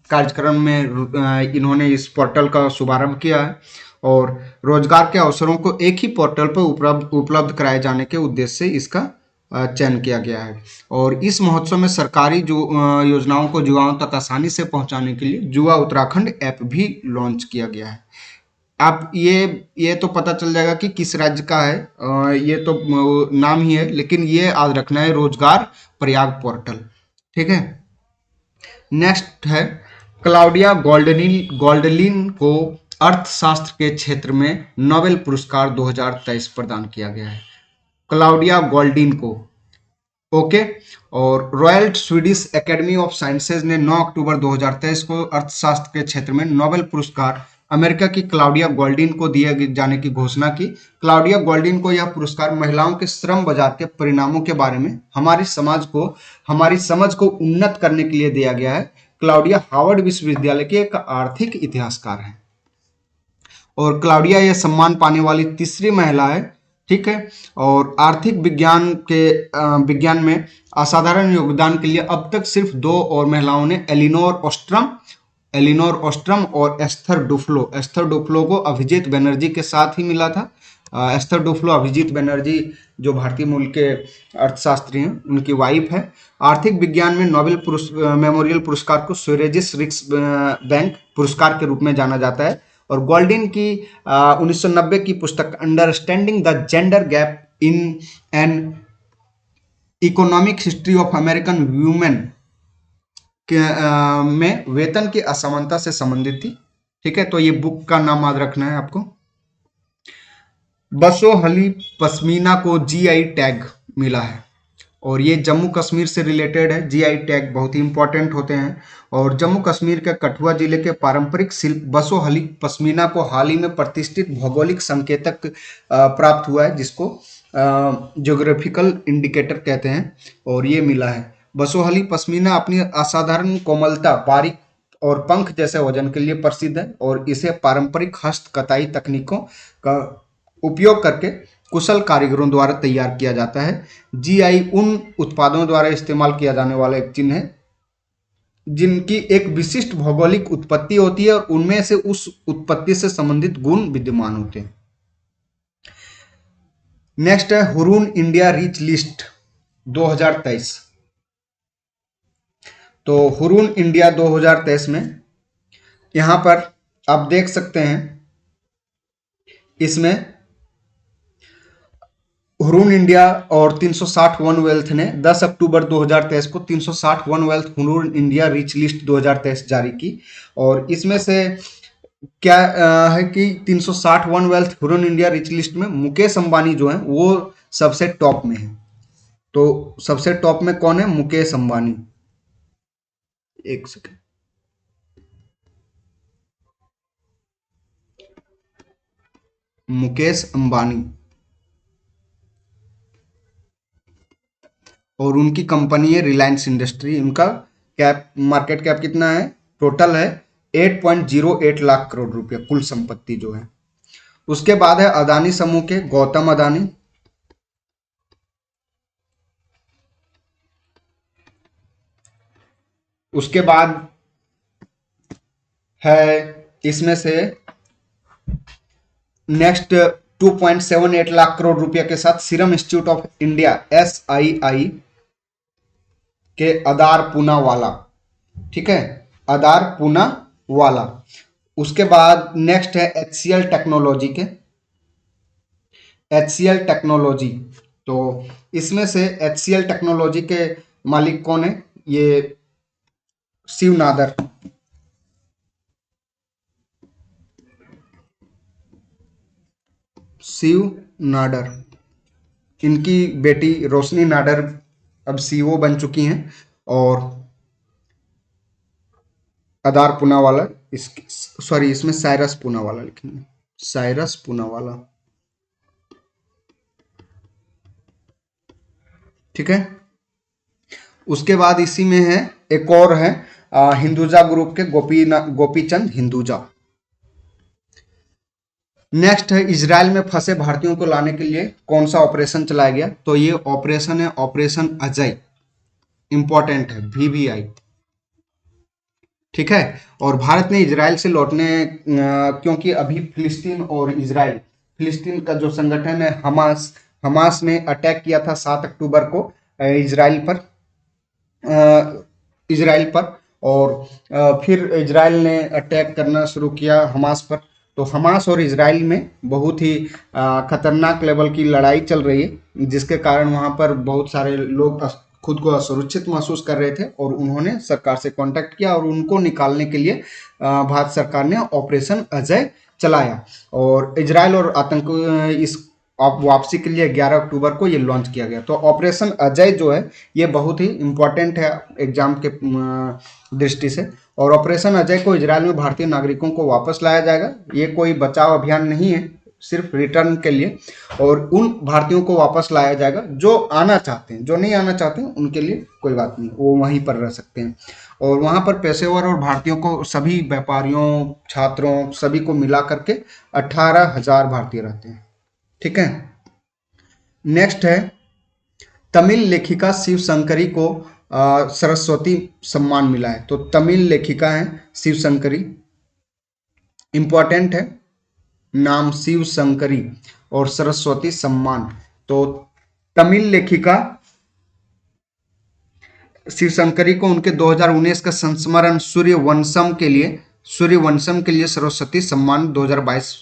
कार्यक्रम में इन्होंने इस पोर्टल का शुभारंभ किया है। और रोजगार के अवसरों को एक ही पोर्टल पर उपलब्ध कराए जाने के उद्देश्य से इसका चयन किया गया है। और इस महोत्सव में सरकारी जो योजनाओं को युवाओं तक आसानी से पहुंचाने के लिए युवा उत्तराखंड ऐप भी लॉन्च किया गया है। आप ये तो पता चल जाएगा कि किस राज्य का है, ये तो नाम ही है, लेकिन ये याद रखना है रोजगार प्रयाग पोर्टल। ठीक है, नेक्स्ट है क्लाउडिया गोल्डलिन को अर्थशास्त्र के क्षेत्र में नोबेल पुरस्कार 2023 प्रदान किया गया है। क्लाउडिया गोल्डिन को, ओके। और royal Swedish academy of sciences ने 9 अक्टूबर 2023 को अर्थशास्त्र के क्षेत्र में नोबेल पुरस्कार अमेरिका की क्लाउडिया गोल्डिन को दिए जाने की घोषणा की। क्लाउडिया गोल्डिन को यह पुरस्कार महिलाओं के श्रम बाजार के परिणामों के बारे में हमारी समझ को उन्नत करने के लिए दिया गया है। क्लाउडिया हार्वर्ड विश्वविद्यालय की एक आर्थिक इतिहासकार है, और क्लाउडिया यह सम्मान पाने वाली तीसरी महिला है। ठीक है, और आर्थिक विज्ञान में असाधारण योगदान के लिए अब तक सिर्फ 2 और महिलाओं ने एलिनोर ओस्ट्रम और एस्थर डुफ्लो को अभिजीत बनर्जी के साथ ही मिला था। एस्थर डुफ्लो अभिजीत बनर्जी जो भारतीय मूल के अर्थशास्त्री हैं उनकी वाइफ है। आर्थिक विज्ञान में नोबेल मेमोरियल पुरस्कार को स्वेरेजिस रिक्स बैंक पुरस्कार के रूप में जाना जाता है। और गोल्डिन की 1990 की पुस्तक understanding the gender gap in an economic history of American women में वेतन की असमानता से संबंधित थी। ठीक है, तो ये बुक का नाम याद रखना है आपको। बसोहली पश्मीना को जीआई टैग मिला है, और ये जम्मू कश्मीर से रिलेटेड है। जीआई टैग बहुत ही इंपॉर्टेंट होते हैं। और जम्मू कश्मीर के कठुआ जिले के पारंपरिक शिल्प बसोहली पश्मीना को हाल ही में प्रतिष्ठित भौगोलिक संकेतक प्राप्त हुआ है, जिसको ज्योग्राफिकल इंडिकेटर कहते हैं, और ये मिला है। बसोहली पश्मीना अपनी असाधारण कोमलता, बारीक और पंख जैसे वजन के लिए प्रसिद्ध है, और इसे पारंपरिक हस्त कताई तकनीकों का उपयोग करके कुशल कारीगरों द्वारा तैयार किया जाता है। जीआई उन उत्पादों द्वारा इस्तेमाल किया जाने वाला एक चिन्ह है जिनकी एक विशिष्ट भौगोलिक उत्पत्ति होती है और उनमें से उस उत्पत्ति से संबंधित गुण विद्यमान होते हैं। नेक्स्ट है हुरून इंडिया रिच लिस्ट 2023। तो हुरून इंडिया 2023 में यहां पर आप देख सकते हैं, इसमें हुरून इंडिया और 360 वन वेल्थ ने 10 अक्टूबर 2023 को 360 one wealth Hurun India rich list 2023 जारी की। और इसमें से क्या है कि 360 one wealth Hurun India rich list में मुकेश अंबानी जो है वो सबसे टॉप में है। तो सबसे टॉप में कौन है? मुकेश अंबानी। एक सेकेंड, मुकेश अंबानी, और उनकी कंपनी है रिलायंस इंडस्ट्री। उनका कैप, मार्केट कैप कितना है? टोटल है 8.08 लाख करोड़ रुपया कुल संपत्ति जो है। उसके बाद है अदानी समूह के गौतम अदानी। उसके बाद है इसमें से नेक्स्ट 2.78 लाख करोड़ रुपया के साथ serum institute of India SII के अदार पूनावाला। ठीक है, अदार पूनावाला। उसके बाद नेक्स्ट है HCL टेक्नोलॉजी के, HCL टेक्नोलॉजी। तो इसमें से HCL टेक्नोलॉजी के मालिक कौन है? ये शिव नादर। शिव नाडर, इनकी बेटी रोशनी नाडर अब CEO बन चुकी हैं। और अदार पूनावाला, इसमें साइरस पूनावाला लिखेंगे, साइरस पूनावाला। ठीक है। उसके बाद इसी में है एक और है हिंदुजा ग्रुप के गोपीचंद हिंदुजा। नेक्स्ट है इजराइल में फंसे भारतीयों को लाने के लिए कौन सा ऑपरेशन चलाया गया? तो ये ऑपरेशन है ऑपरेशन अजय, इंपॉर्टेंट है, VVI। ठीक है। और भारत ने इजराइल से लौटने, क्योंकि अभी फिलिस्तीन और इजराइल, फिलिस्तीन का जो संगठन है हमास ने अटैक किया था 7 अक्टूबर को इजराइल पर, और फिर इजराइल ने अटैक करना शुरू किया हमास पर। तो हमास और इजराइल में बहुत ही खतरनाक लेवल की लड़ाई चल रही है, जिसके कारण वहां पर बहुत सारे लोग खुद को असुरक्षित महसूस कर रहे थे और उन्होंने सरकार से कांटेक्ट किया और उनको निकालने के लिए भारत सरकार ने ऑपरेशन अजय चलाया। और इजराइल और आतंक इस वापसी के लिए 11 अक्टूबर को ये लॉन्च किया गया। तो ऑपरेशन अजय जो है ये बहुत ही इंपॉर्टेंट है एग्जाम के दृष्टि से। और ऑपरेशन अजय को इजराइल में भारतीय नागरिकों को वापस लाया जाएगा। ये कोई बचाव अभियान नहीं है, सिर्फ रिटर्न के लिए। और उन भारतीयों को वापस लाया जाएगा जो आना चाहते हैं, जो नहीं आना चाहते हैं उनके लिए कोई बात नहीं, वो वहीं पर रह सकते हैं। और वहां पर पेशेवर और भारतीयों को, सभी व्यापारियों, छात्रों, सभी को मिला करके 18,000 भारतीय रहते हैं। ठीक है। नेक्स्ट है तमिल लेखिका शिव शंकरी को सरस्वती सम्मान मिला है। तो तमिल लेखिका है शिव शंकरी, इंपॉर्टेंट है नाम शिव शंकरी, और सरस्वती सम्मान। तो तमिल लेखिका शिव शंकरी को उनके 2019 का संस्मरण सूर्यवंशम के लिए सरस्वती सम्मान 2022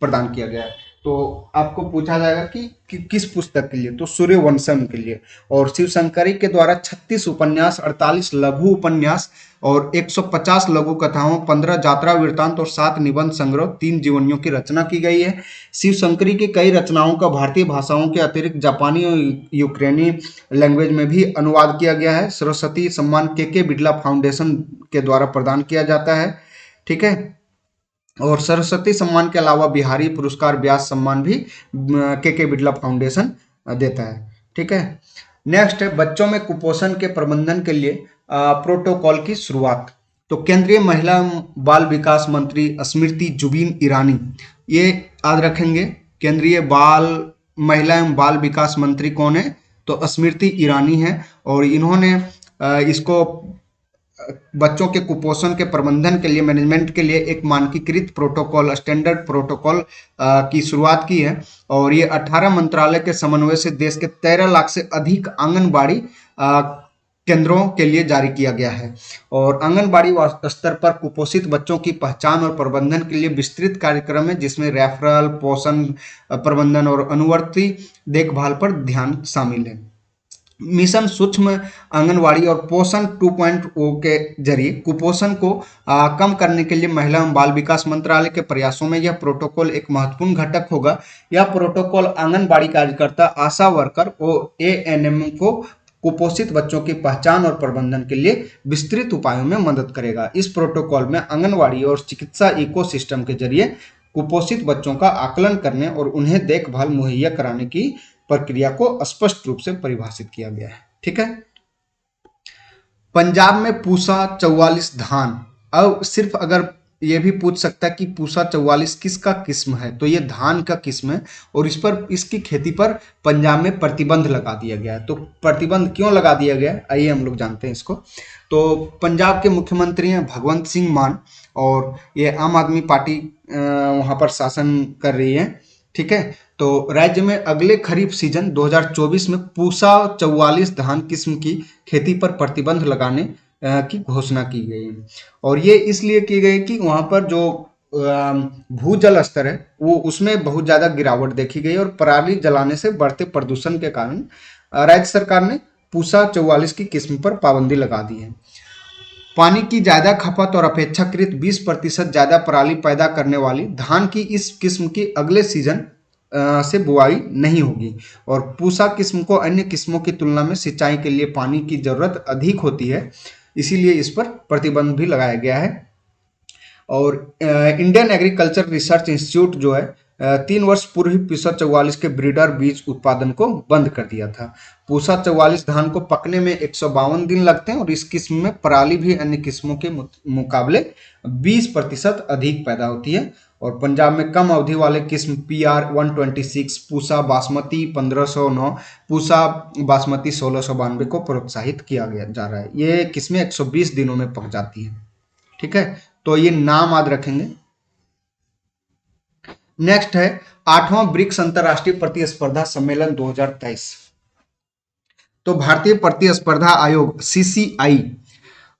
प्रदान किया गया है। तो आपको पूछा जाएगा कि किस पुस्तक के लिए? तो सूर्यवंशम के लिए। और शिव शंकरी के द्वारा 36 उपन्यास, 48 लघु उपन्यास और 150 लघु कथाओं, 15 यात्रा वृत्तांत और 7 निबंध संग्रह, 3 जीवनियों की रचना की गई है। शिव शंकरी की कई रचनाओं का भारतीय भाषाओं के अतिरिक्त जापानी और यूक्रेनी लैंग्वेज में भी अनुवाद किया गया है। सरस्वती सम्मान के बिड़ला फाउंडेशन के द्वारा प्रदान किया जाता है। ठीक है। और सरस्वती सम्मान के अलावा बिहारी पुरस्कार, व्यास सम्मान भी के बिड़ला फाउंडेशन देता है। ठीक है। नेक्स्ट है बच्चों में कुपोषण के प्रबंधन के लिए प्रोटोकॉल की शुरुआत। तो केंद्रीय महिला बाल विकास मंत्री स्मृति जुबिन ईरानी, ये याद रखेंगे, केंद्रीय बाल महिला एवं बाल विकास मंत्री कौन है? तो स्मृति ईरानी है। और इन्होंने इसको बच्चों के कुपोषण के प्रबंधन के लिए, मैनेजमेंट के लिए एक मानकीकृत प्रोटोकॉल, स्टैंडर्ड प्रोटोकॉल की शुरुआत की है। और ये 18 मंत्रालय के समन्वय से देश के 13 लाख से अधिक आंगनबाड़ी केंद्रों के लिए जारी किया गया है। और आंगनबाड़ी स्तर पर कुपोषित बच्चों की पहचान और प्रबंधन के लिए विस्तृत कार्यक्रम है, जिसमें रेफरल, पोषण प्रबंधन और अनुवर्ती देखभाल पर ध्यान शामिल है। मिशन सूक्ष्म आंगनवाड़ी और पोषण 2.0 के जरिए कुपोषण को कम करने के लिए महिला एवं बाल विकास मंत्रालय के प्रयासों में यह प्रोटोकॉल एक महत्वपूर्ण घटक होगा। यह प्रोटोकॉल आंगनबाड़ी कार्यकर्ता, आशा वर्कर और एएनएम को कुपोषित बच्चों की पहचान और प्रबंधन के लिए विस्तृत उपायों में मदद करेगा। इस प्रोटोकॉल में आंगनबाड़ी और चिकित्सा इकोसिस्टम के जरिए कुपोषित बच्चों का आकलन करने और उन्हें देखभाल मुहैया कराने की प्रक्रिया को स्पष्ट रूप से परिभाषित किया गया है। ठीक है। पंजाब में पूसा 44 धान, अब सिर्फ अगर ये भी पूछ सकता है कि पूसा 44 किसका किस्म है, तो ये धान का किस्म है। और इस पर, इसकी खेती पर पंजाब में प्रतिबंध लगा दिया गया है। तो प्रतिबंध क्यों लगा दिया गया, आइए हम लोग जानते हैं इसको। तो पंजाब के मुख्यमंत्री हैं भगवंत सिंह मान, और ये आम आदमी पार्टी वहां पर शासन कर रही है। ठीक है। तो राज्य में अगले खरीफ सीजन 2024 में पूसा 44 धान किस्म की खेती पर प्रतिबंध लगाने की घोषणा की गई है। और ये इसलिए की गई कि वहां पर जो भूजल स्तर है वो उसमें बहुत ज्यादा गिरावट देखी गई, और पराली जलाने से बढ़ते प्रदूषण के कारण राज्य सरकार ने पूसा 44 की किस्म पर पाबंदी लगा दी है। पानी की ज्यादा खपत और अपेक्षाकृत 20% ज्यादा पराली पैदा करने वाली धान की इस किस्म की अगले सीजन से बुआई नहीं होगी। और पूसा किस्म को अन्य किस्मों की तुलना में सिंचाई के लिए पानी की जरूरत अधिक होती है, इसीलिए इस पर प्रतिबंध भी लगाया गया है। और इंडियन एग्रीकल्चर रिसर्च इंस्टीट्यूट जो है 3 वर्ष पूर्व ही पूसा 44 के ब्रीडर बीज उत्पादन को बंद कर दिया था। पूसा 44 धान को पकने में 152 दिन लगते हैं, और इस किस्म में पराली भी अन्य किस्मों के मुकाबले 20% अधिक पैदा होती है। और पंजाब में कम अवधि वाले किस्म PR 126, पूसा बासमती 1509, पूसा बासमती 1692 को प्रोत्साहित किया गया जा रहा है। ये किस्में 120 दिनों में पक जाती है। ठीक है। तो ये नाम याद रखेंगे। नेक्स्ट है 8वां ब्रिक्स अंतरराष्ट्रीय प्रतिस्पर्धा सम्मेलन 2023। तो भारतीय प्रतिस्पर्धा आयोग CCI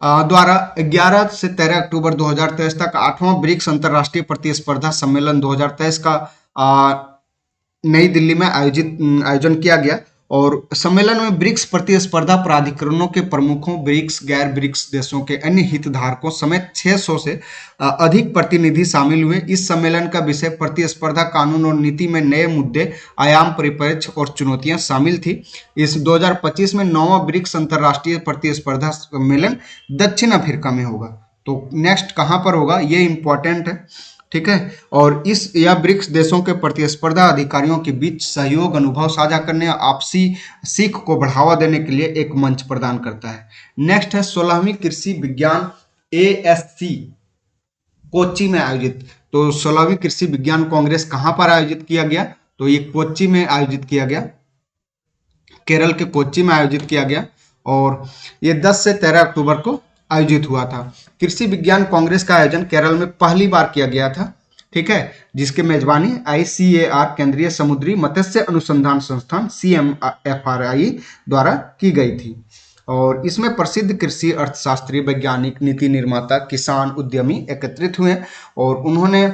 द्वारा 11 से 13 अक्टूबर 2023 तक 8वां ब्रिक्स अंतरराष्ट्रीय प्रतिस्पर्धा सम्मेलन 2023 का नई दिल्ली में आयोजन किया गया। और सम्मेलन में ब्रिक्स प्रतिस्पर्धा प्राधिकरणों के प्रमुखों, ब्रिक्स, गैर ब्रिक्स देशों के अन्य हितधारकों समेत 600 से अधिक प्रतिनिधि शामिल हुए। इस सम्मेलन का विषय प्रतिस्पर्धा कानून और नीति में नए मुद्दे, आयाम, परिप्रेक्ष्य और चुनौतियां शामिल थी। इस 2025 में 9वां ब्रिक्स अंतरराष्ट्रीय प्रतिस्पर्धा सम्मेलन दक्षिण अफ्रीका में होगा। तो नेक्स्ट कहां पर होगा, ये इंपॉर्टेंट है। ठीक है। और यह ब्रिक्स देशों के प्रतिस्पर्धा अधिकारियों के बीच सहयोग, अनुभव साझा करने, आपसी सीख को बढ़ावा देने के लिए एक मंच प्रदान करता है। नेक्स्ट है 16वीं कृषि विज्ञान ASC कोच्चि में आयोजित। तो 16वीं कृषि विज्ञान कांग्रेस कहां पर आयोजित किया गया, तो ये कोच्चि में आयोजित किया गया, केरल के कोच्चि में आयोजित किया गया। और ये 10 से 13 अक्टूबर को आयोजित हुआ था। कृषि विज्ञान कांग्रेस का आयोजन केरल में पहली बार किया गया था। ठीक है। जिसके मेजबानी ICAR केंद्रीय समुद्री मत्स्य अनुसंधान संस्थान CMFRI द्वारा की गई थी। और इसमें प्रसिद्ध कृषि अर्थशास्त्री, वैज्ञानिक, नीति निर्माता, किसान, उद्यमी एकत्रित हुए। और उन्होंने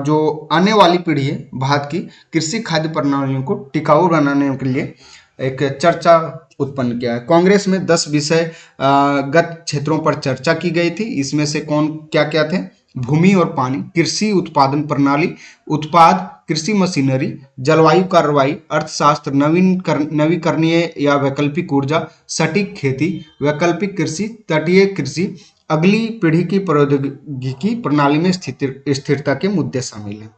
जो आने वाली पीढ़ी है भारत की कृषि खाद्य प्रणालियों को टिकाऊ बनाने के लिए एक चर्चा उत्पन्न किया है। कांग्रेस में 10 विषय गत क्षेत्रों पर चर्चा की गई थी। इसमें से कौन क्या क्या थे, भूमि और पानी, कृषि उत्पादन प्रणाली, उत्पाद, कृषि मशीनरी, जलवायु कार्रवाई, अर्थशास्त्र, नवीकरणीय या वैकल्पिक ऊर्जा, सटीक खेती, वैकल्पिक कृषि, तटीय कृषि, अगली पीढ़ी की प्रौद्योगिकी प्रणाली में स्थिरता के मुद्दे शामिल हैं।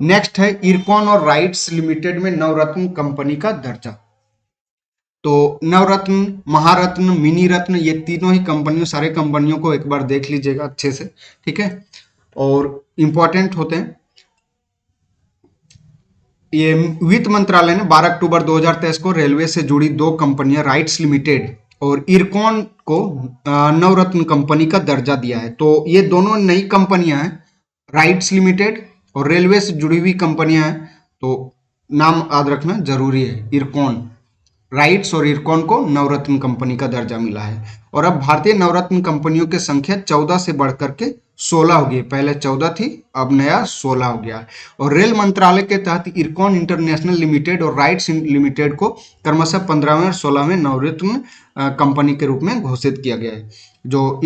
नेक्स्ट है इरकॉन और राइट्स लिमिटेड में नवरत्न कंपनी का दर्जा। तो नवरत्न, महारत्न, मिनी रत्न, ये तीनों ही कंपनियों, सारे कंपनियों को एक बार देख लीजिएगा अच्छे से। ठीक है। और इंपॉर्टेंट होते हैं। ये वित्त मंत्रालय ने 12 अक्टूबर 2023 को रेलवे से जुड़ी दो कंपनियां राइट्स लिमिटेड और इरकॉन को नवरत्न कंपनी का दर्जा दिया है। तो ये दोनों नई कंपनियां हैं, राइट्स लिमिटेड और रेलवे से जुड़ी हुई कंपनियां हैं, तो नाम याद रखना जरूरी है। इरकॉन, राइट्स और इरकॉन को नवरत्न कंपनी का दर्जा मिला है। और अब भारतीय नवरत्न कंपनियों की संख्या 14 से बढ़कर के 16 हो गई। पहले 14 थी, अब नया 16 हो गया। और रेल मंत्रालय के तहत इरकॉन इंटरनेशनल लिमिटेड और राइट्स लिमिटेड को क्रमशः 15वें और 16वें नवरत्न कंपनी के रूप में घोषित किया गया है। जो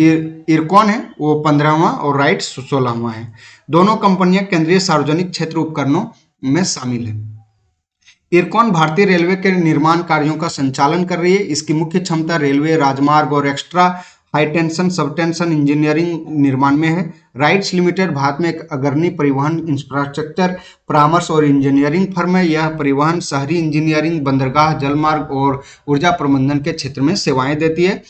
इरकॉन है वो 15वां और राइट्स 16वां है। दोनों कंपनियां केंद्रीय सार्वजनिक क्षेत्र उपकरणों में शामिल है। इरकॉन भारतीय रेलवे के निर्माण कार्यों का संचालन कर रही है। इसकी मुख्य क्षमता रेलवे, राजमार्ग और एक्स्ट्रा हाई टेंशन सब टेंशन इंजीनियरिंग निर्माण में है। राइट्स लिमिटेड भारत में एक अग्रणी परिवहन इंफ्रास्ट्रक्चर परामर्श और इंजीनियरिंग फर्म है। यह परिवहन, शहरी इंजीनियरिंग, बंदरगाह, जलमार्ग और ऊर्जा प्रबंधन के क्षेत्र में सेवाएं देती है।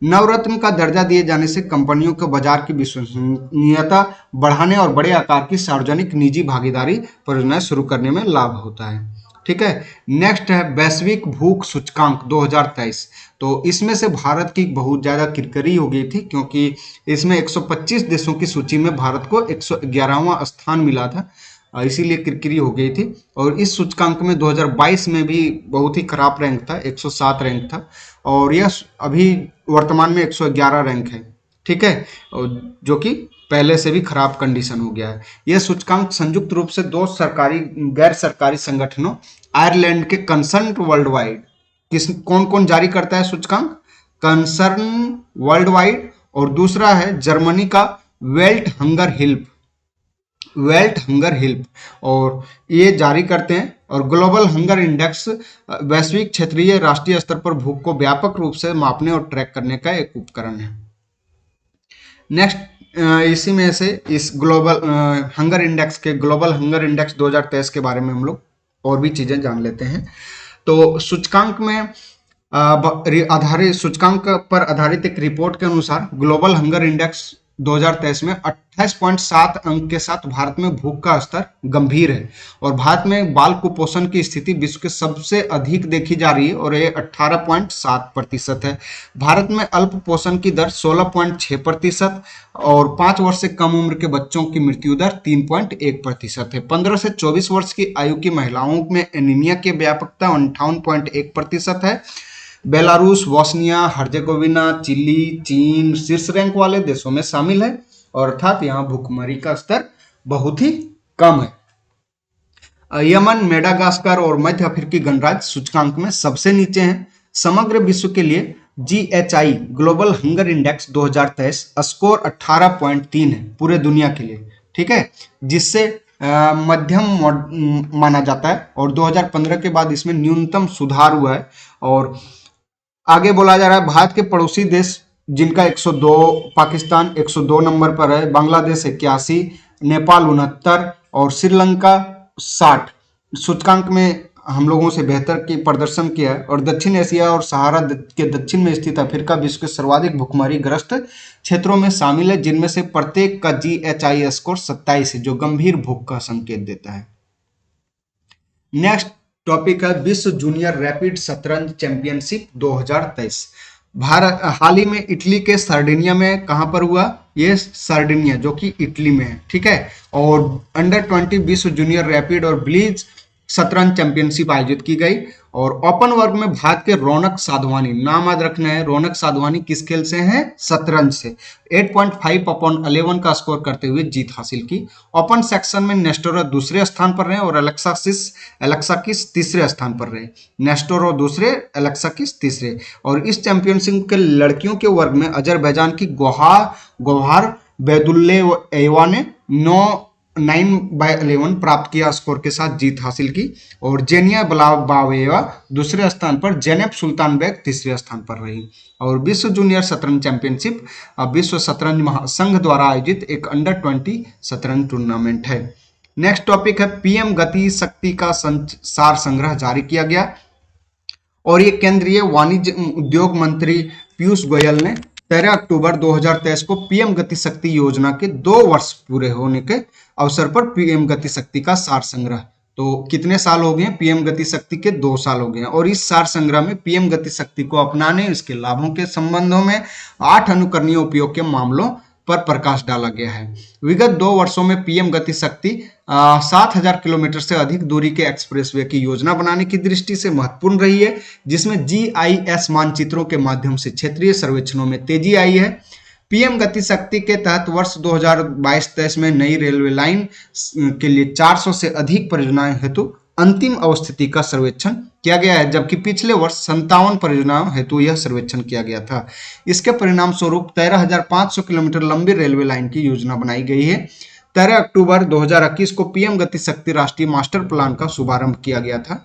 नवरत्न का दर्जा दिए जाने से कंपनियों को बाजार की विश्वसनीयता बढ़ाने और बड़े आकार की सार्वजनिक निजी भागीदारी परियोजनाएं शुरू करने में लाभ होता है। ठीक है, नेक्स्ट है वैश्विक भूख सूचकांक 2023। तो इसमें से भारत की बहुत ज्यादा किरकिरी हो गई थी, क्योंकि इसमें 125 देशों की सूची में भारत को 111वां स्थान मिला था, इसीलिए किरकिरी हो गई थी। और इस सूचकांक में 2022 में भी बहुत ही खराब रैंक था, 107 रैंक था, और यह अभी वर्तमान में 111 रैंक है। ठीक है, जो कि पहले से भी खराब कंडीशन हो गया है। यह सूचकांक संयुक्त रूप से दो सरकारी गैर सरकारी संगठनों आयरलैंड के कंसर्न वर्ल्ड वाइड, कौन कौन जारी करता है सूचकांक? कंसर्न वर्ल्ड वाइड, और दूसरा है जर्मनी का वेल्ट हंगर हिल्प, और ये जारी करते हैं। और ग्लोबल हंगर इंडेक्स वैश्विक, क्षेत्रीय, राष्ट्रीय स्तर पर भूख को व्यापक रूप से मापने और ट्रैक करने का एक उपकरण है। नेक्स्ट, इसी में से इस ग्लोबल हंगर इंडेक्स के ग्लोबल हंगर इंडेक्स 2023 के बारे में हम लोग और भी चीजें जान लेते हैं। तो सूचकांक में आधारित सूचकांक पर आधारित एक रिपोर्ट के अनुसार ग्लोबल हंगर इंडेक्स 2023 में 28.7 अंक के साथ भारत में भूख का स्तर गंभीर है। और भारत में बाल कुपोषण की स्थिति विश्व के सबसे अधिक देखी जा रही है, और ये 18.7% है। भारत में अल्प पोषण की दर 16.6% और 5 वर्ष से कम उम्र के बच्चों की मृत्यु दर 3.1% है। 15 से 24 वर्ष की आयु की महिलाओं में एनीमिया की व्यापकता 58.1% है। बेलारूस, बोस्निया, हर्जेगोविना, चिली, चीन शीर्ष रैंक वाले देशों में शामिल है, और अर्थात यहाँ भूखमरी का स्तर बहुत ही कम है। यमन, मेडागास्कर और मध्य अफ्रीकी गणराज्य सूचकांक में सबसे नीचे हैं। समग्र विश्व के लिए GHI global hunger index 2023 score 18.3 है पूरे दुनिया के लिए। ठीक है, जिससे मध्यम माना जाता है, और 2015 के बाद इसमें न्यूनतम सुधार हुआ है। और आगे बोला जा रहा है भारत के पड़ोसी देश जिनका 102, पाकिस्तान 102 नंबर पर है, बांग्लादेश 81, नेपाल 69 और श्रीलंका 60 सूचकांक में हम लोगों से बेहतर की प्रदर्शन किया है। और दक्षिण एशिया और सहारा के दक्षिण में स्थित अफ्रीका विश्व के सर्वाधिक भूखमरी ग्रस्त क्षेत्रों में शामिल है, जिनमें से प्रत्येक का GHI स्कोर 27 है, जो गंभीर भूख का संकेत देता है। नेक्स्ट टॉपिक है विश्व जूनियर रैपिड शतरंज चैंपियनशिप 2023। भारत हाल ही में इटली के सार्डिनिया में कहां पर हुआ? ये सार्डिनिया जो कि इटली में है। ठीक है, और अंडर 20 विश्व जूनियर रैपिड और ब्लिट्ज शतरंज चैंपियनशिप आयोजित की गई। और ओपन वर्ग में भारत के रौनक साधवानी, नाम याद रखना है, रौनक साधवानी किस खेल से हैं? शतरंज से। 8.5/11 का स्कोर करते हुए जीत हासिल की। ओपन सेक्शन में नेस्टोरो दूसरे स्थान पर रहे और एलेक्सा किस तीसरे स्थान पर रहे। नेस्टोरो दूसरे, एलेक्सा किस तीसरे। और इस चैंपियनशिप के लड़कियों के वर्ग में अजरबैजान की गोहार बेदुल्लेवा ने 9/11 प्राप्त किया स्कोर के साथ जीत हासिल की। और जेनिया ब्लाबावेवा दूसरे स्थान पर, जेनेब सुल्तान बेग तीसरे स्थान पर रही। और विश्व जूनियर शतरंज चैंपियनशिप विश्व शतरंज महासंघ द्वारा आयोजित एक अंडर 20 शतरंज टूर्नामेंट है। नेक्स्ट टॉपिक है पीएम गति शक्ति का सार संग्रह जारी किया गया। और ये केंद्रीय वाणिज्य उद्योग मंत्री पीयूष गोयल ने 13 अक्टूबर 2023 को पीएम गति शक्ति योजना के 2 वर्ष पूरे होने के अवसर पर पीएम गति शक्ति का सार संग्रह तो कितने साल हो गए हैं? पीएम गति शक्ति के 2 साल हो गए हैं। और इस सार संग्रह में पीएम गति शक्ति को अपनाने, इसके लाभों के संबंधों में 8 अनुकरणीय उपयोग के मामलों पर प्रकाश डाला गया है। विगत 2 वर्षों में पीएम गति शक्ति 7,000 किलोमीटर से अधिक दूरी के एक्सप्रेसवे की योजना बनाने की दृष्टि से महत्वपूर्ण रही है, जिसमें जीआईएस मानचित्रों के माध्यम से क्षेत्रीय सर्वेक्षणों में तेजी आई है। पीएम गति शक्ति के तहत वर्ष 2022-23 में नई रेलवे लाइन के लिए 400 से अधिक परियोजनाएं हेतु अंतिम अवस्थिति का सर्वेक्षण किया गया है, जबकि पिछले वर्ष 57 परियोजनाओं हेतु यह सर्वेक्षण किया गया था। इसके परिणाम स्वरूप 13,500 किलोमीटर लंबी रेलवे लाइन की योजना बनाई गई है। 13 अक्टूबर 2021 को पीएम गति शक्ति राष्ट्रीय मास्टर प्लान का शुभारंभ किया गया था।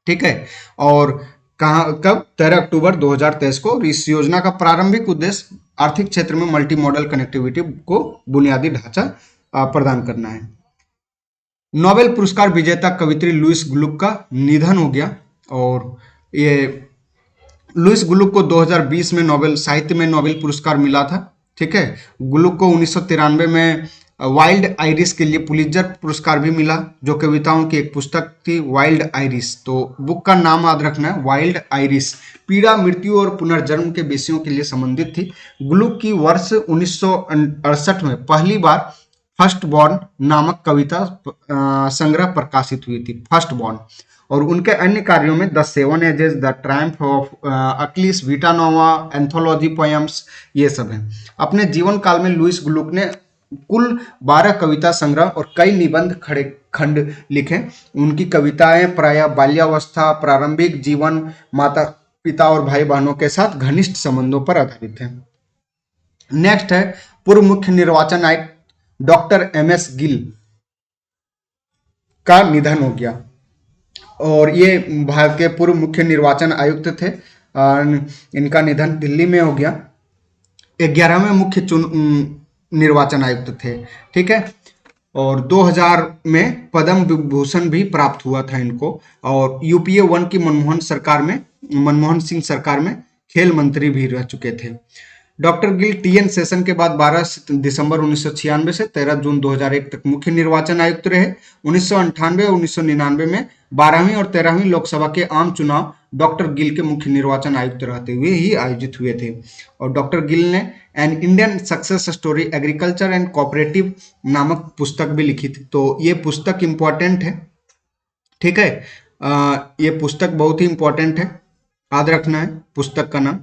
ठीक है, और कब? 13 अक्टूबर 2023 को। इस योजना का प्रारंभिक उद्देश्य आर्थिक क्षेत्र में मल्टी मॉडल कनेक्टिविटी को बुनियादी ढांचा प्रदान करना है। नोबेल पुरस्कार विजेता कवित्री लुइस ग्लुक का निधन हो गया। और ये लुइस ग्लुक को 2020 में नोबेल साहित्य में नोबेल पुरस्कार मिला था। ठीक है, ग्लुक को 1993 में वाइल्ड आइरिस के लिए पुलित्जर पुरस्कार भी मिला, जो कविताओं की एक पुस्तक थी, वाइल्ड आइरिस। तो बुक का नाम याद रखना है, वाइल्ड आइरिस। पीड़ा, मृत्यु और पुनर्जन्म के विषयों के लिए संबंधित थी। ग्लुक की वर्ष 1968 में पहली बार फर्स्ट बॉर्न नामक कविता संग्रह प्रकाशित हुई थी, फर्स्ट बॉर्न। और उनके अन्य कार्यों में the seven ages, the triumph of Achilles, Vita Nova, anthology poems, ये सब हैं। अपने जीवन काल में लुइस ग्लुक ने कुल 12 कविता संग्रह और कई निबंध खंड लिखे। उनकी कविताएं प्रायः बाल्यावस्था, प्रारंभिक जीवन, माता पिता और भाई बहनों के साथ घनिष्ठ संबंधों पर आधारित है। नेक्स्ट है पूर्व मुख्य निर्वाचन आयुक्त डॉक्टर एमएस गिल का निधन हो गया। और ये भारत के पूर्व मुख्य निर्वाचन आयुक्त थे। इनका निधन दिल्ली में हो गया। 11वें मुख्य निर्वाचन आयुक्त थे। ठीक है, और 2000 में पद्म विभूषण भी प्राप्त हुआ था इनको। और यूपीए 1 की मनमोहन सिंह सरकार में खेल मंत्री भी रह चुके थे। डॉक्टर गिल टीएन सेशन के बाद 12 दिसंबर 1996 से 13 जून 2001 तक मुख्य निर्वाचन आयुक्त रहे। 1998 और 1999 में 12वीं और 13वीं लोकसभा के आम चुनाव डॉक्टर गिल के मुख्य निर्वाचन आयुक्त रहते हुए ही आयोजित हुए थे। और डॉक्टर गिल ने an Indian success story agriculture and cooperative नामक पुस्तक भी लिखी थी। तो ये पुस्तक इंपॉर्टेंट है। ठीक है, ये पुस्तक बहुत ही इंपॉर्टेंट है, याद रखना है पुस्तक का नाम।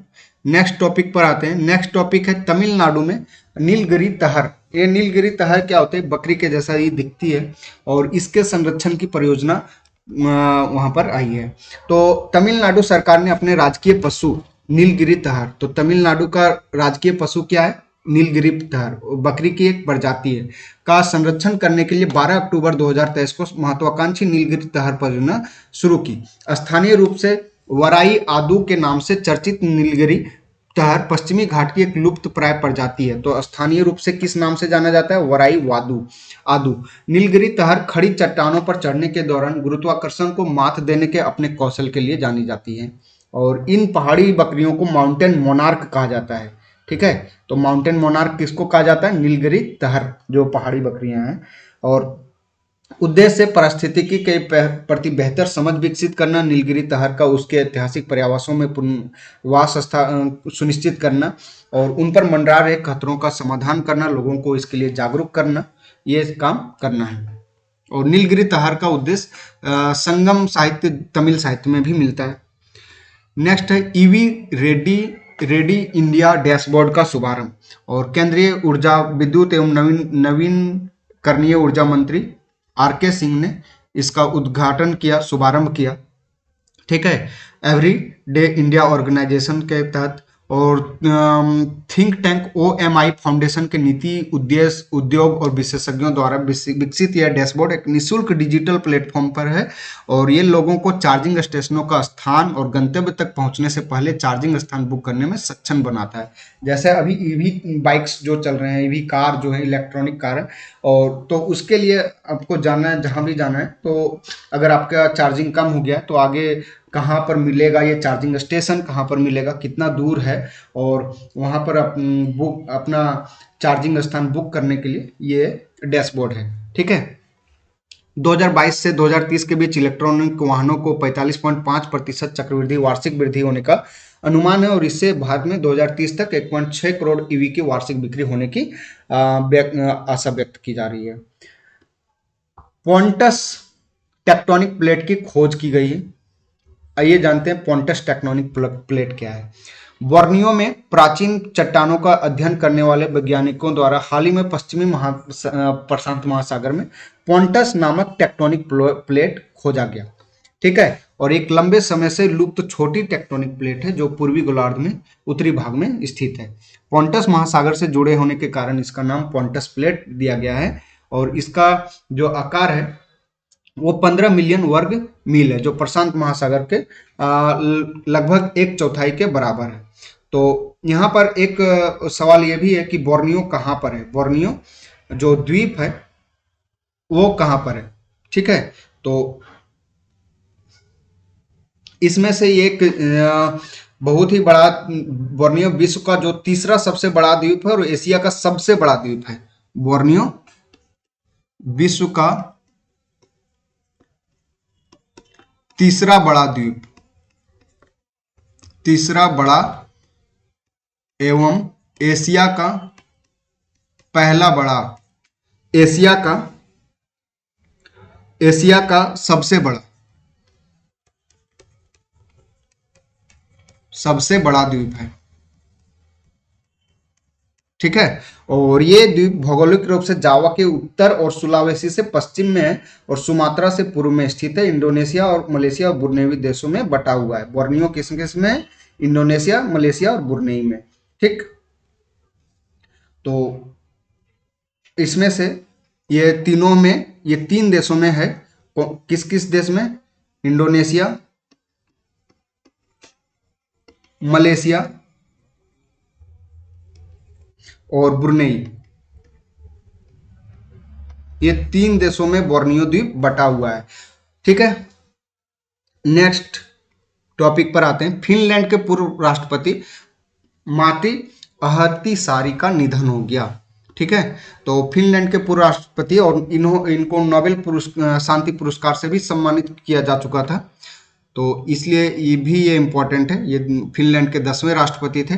नेक्स्ट टॉपिक पर आते हैं। नेक्स्ट टॉपिक है तमिलनाडु में नीलगिरी तहर। ये नीलगिरी तहर क्या होते हैं? बकरी के जैसा ही दिखती है और इसके संरक्षण की परियोजना वहां पर आई है। तो तमिलनाडु सरकार ने अपने राजकीय पशु नीलगिरी तहर, तो तमिलनाडु का राजकीय पशु क्या है? नीलगिरी तहर, बकरी की एक प्रजाति है, का संरक्षण करने के लिए 12 अक्टूबर 2023 को महत्वाकांक्षी नीलगिरी तहर परियोजना शुरू की। स्थानीय रूप से वराई आदू के नाम से चर्चित नीलगिरी तहर पश्चिमी घाट की एक लुप्त प्राय प्रजाति है। तो स्थानीय रूप से किस नाम से जाना जाता है? वराई आदू। नीलगिरी तहर खड़ी चट्टानों पर चढ़ने के दौरान गुरुत्वाकर्षण को मात देने के अपने कौशल के लिए जानी जाती है। और इन पहाड़ी बकरियों को माउंटेन मोनार्क कहा जाता है। ठीक है, तो माउंटेन मोनार्क किसको कहा जाता है? नीलगिरी तहर, जो पहाड़ी बकरियां हैं। और उद्देश्य पारिस्थितिकी के प्रति बेहतर समझ विकसित करना, नीलगिरी तहर का उसके ऐतिहासिक पर्यावासों में पुनर्वास सुनिश्चित करना और उन पर मंडरा रहे खतरों का समाधान करना, लोगों को इसके लिए जागरूक करना, ये काम करना है। और नीलगिरी तहर का उद्देश्य संगम साहित्य, तमिल साहित्य में भी मिलता है। नेक्स्ट है ईवी रेडी इंडिया डैशबोर्ड का शुभारंभ। और केंद्रीय ऊर्जा, विद्युत एवं नवीकरणीय ऊर्जा मंत्री आर.के. सिंह ने इसका उद्घाटन किया, शुभारंभ किया। ठीक है, एवरी डे इंडिया ऑर्गेनाइजेशन के तहत और थिंक टैंक OMI फाउंडेशन के नीति, उद्देश्य, उद्योग और विशेषज्ञों द्वारा विकसित यह डैशबोर्ड एक निःशुल्क डिजिटल प्लेटफॉर्म पर है और ये लोगों को चार्जिंग स्टेशनों का स्थान और गंतव्य तक पहुंचने से पहले चार्जिंग स्थान बुक करने में सक्षम बनाता है। जैसे अभी ईवी बाइक्स जो चल रहे हैं, ईवी कार जो है, इलेक्ट्रॉनिक कार है, और तो उसके लिए आपको जाना है, जहां भी जाना है, तो अगर आपका चार्जिंग कम हो गया तो आगे कहाँ पर मिलेगा ये चार्जिंग स्टेशन, कहाँ पर मिलेगा, कितना दूर है, और वहाँ पर अपना चार्जिंग स्थान बुक करने के लिए ये डैशबोर्ड है। ठीक है, 2022 से 2030 के बीच इलेक्ट्रॉनिक वाहनों को 45.5% चक्रवृद्धि वार्षिक वृद्धि होने का अनुमान है और इससे भारत में 2030 तक 1.6 करोड़ ईवी की वार्षिक बिक्री होने की आशा व्यक्त की जा रही है। पोंटस टेक्टोनिक प्लेट की खोज की गई है। आइए जानते हैं पोंटस टेक्टोनिक प्लेट क्या है। बोर्नियो में प्राचीन चट्टानों का अध्ययन करने वाले वैज्ञानिकों द्वारा हाल ही में पश्चिमी प्रशांत महासागर में पोंटस नामक टेक्टोनिक प्लेट खोजा गया। ठीक है, और एक लंबे समय से लुप्त छोटी टेक्टोनिक प्लेट है जो पूर्वी गोलार्ध में उत्तरी भाग में स्थित है। पोंटस महासागर से जुड़े होने के कारण इसका नाम पोंटस प्लेट दिया गया है और इसका जो आकार है वो 15 मिलियन वर्ग मील है, जो प्रशांत महासागर के लगभग 1/4 के बराबर है। तो यहाँ पर एक सवाल ये भी है कि बोर्नियो कहाँ पर है। बोर्नियो जो द्वीप है वो कहाँ पर है। ठीक है, तो इसमें से एक बहुत ही बड़ा बोर्नियो विश्व का जो तीसरा सबसे बड़ा द्वीप है और एशिया का सबसे बड़ा द्वीप है। बोर्नियो विश्व का तीसरा बड़ा द्वीप, तीसरा बड़ा एवं एशिया का पहला बड़ा, एशिया का सबसे बड़ा द्वीप है। ठीक है, और ये द्वीप भौगोलिक रूप से जावा के उत्तर और सुलावेसी से पश्चिम में है और सुमात्रा से पूर्व में स्थित है। इंडोनेशिया और मलेशिया और बुर्नेई देशों में बटा हुआ है। बोर्नियो किस किस में? इंडोनेशिया, मलेशिया और बुर्नेई में। ठीक, तो इसमें से ये तीनों में, ये 3 देशों में है। किस किस देश में? इंडोनेशिया, मलेशिया और ब्रुनेई, ये 3 देशों में बोर्नियो द्वीप बटा हुआ है। ठीक है, नेक्स्ट टॉपिक पर आते हैं। फिनलैंड के पूर्व राष्ट्रपति माती अहतिसारी का निधन हो गया। ठीक है, तो फिनलैंड के पूर्व राष्ट्रपति और इनको नोबेल शांति पुरस्कार से भी सम्मानित किया जा चुका था, तो इसलिए ये इंपॉर्टेंट है। ये फिनलैंड के 10वें राष्ट्रपति थे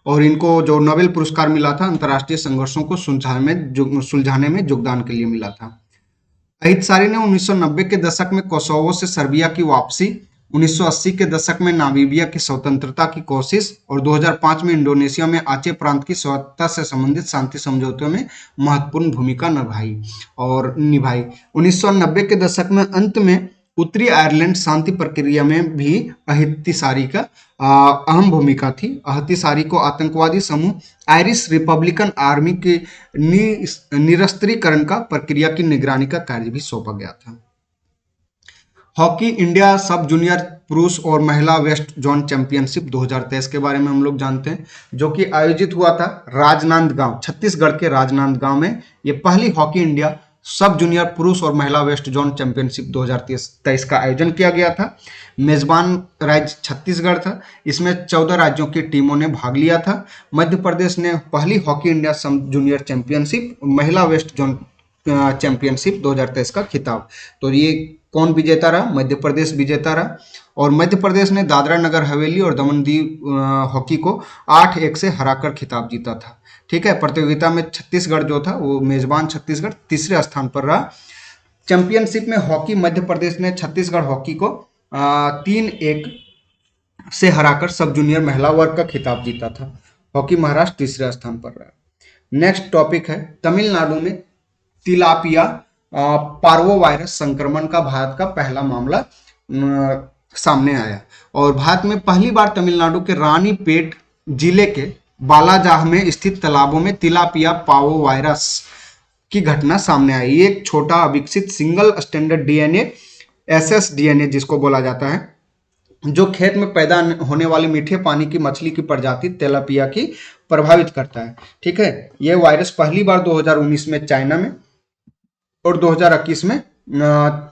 और इनको जो नोबेल पुरस्कार मिला था अंतर्राष्ट्रीय संघर्षों को सुलझाने में योगदान के लिए मिला था। अहितसारी ने 1990 के दशक में कोसोवो से सर्बिया की वापसी, 1980 के दशक में नामीबिया की स्वतंत्रता की कोशिश और 2005 में इंडोनेशिया में आचे प्रांत की स्वायत्तता से संबंधित शांति समझौतों में महत्वपूर्ण भूमिका निभाई। 1990 के दशक में अंत में उत्तरी आयरलैंड शांति प्रक्रिया में भी अहितसारी का अहम भूमिका थी। अहितसारी को आतंकवादी समूह आयरिश रिपब्लिकन आर्मी के निरस्त्रीकरण का प्रक्रिया की निगरानी का कार्य भी सौंपा गया था। हॉकी इंडिया सब जूनियर पुरुष और महिला वेस्ट जोन चैंपियनशिप 2023 के बारे में हम लोग जानते हैं, जो कि आयोजित हुआ था राजनांदगांव, छत्तीसगढ़ के राजनांदगांव में। ये पहली हॉकी इंडिया सब जूनियर पुरुष और महिला वेस्ट जोन चैंपियनशिप 2023 का आयोजन किया गया था। मेजबान राज्य छत्तीसगढ़ था। इसमें 14 राज्यों की टीमों ने भाग लिया था। मध्य प्रदेश ने पहली हॉकी इंडिया सब जूनियर चैंपियनशिप, महिला वेस्ट जोन चैंपियनशिप 2023 का खिताब, तो ये कौन विजेता रहा? मध्य प्रदेश विजेता रहा। और मध्य प्रदेश ने दादरा नगर हवेली और दमन दीव हॉकी को 8-1 से हराकर खिताब जीता था। ठीक है, प्रतियोगिता में छत्तीसगढ़ जो था वो मेजबान छत्तीसगढ़ तीसरे स्थान पर रहा। चैंपियनशिप में हॉकी मध्य प्रदेश ने छत्तीसगढ़ हॉकी को 3-1 से हराकर सब जूनियर महिला वर्ग का खिताब जीता था। हॉकी महाराष्ट्र तीसरे स्थान पर रहा। नेक्स्ट टॉपिक है तमिलनाडु में तिलापिया पार्वोवायरस संक्रमण का भारत का पहला मामला सामने आया और भारत में पहली बार तमिलनाडु के रानीपेट जिले के बालाजाह में स्थित तालाबों में तिलापिया पार्वोवायरस की घटना सामने आई। एक छोटा अविकसित सिंगल स्टैंडर्ड डीएनए, एसएसडीएनए जिसको बोला जाता है, जो खेत में पैदा होने वाली मीठे पानी की मछली की प्रजाति तिलापिया की प्रभावित करता है। ठीक है, यह वायरस पहली बार 2019 में चाइना में और 2021 में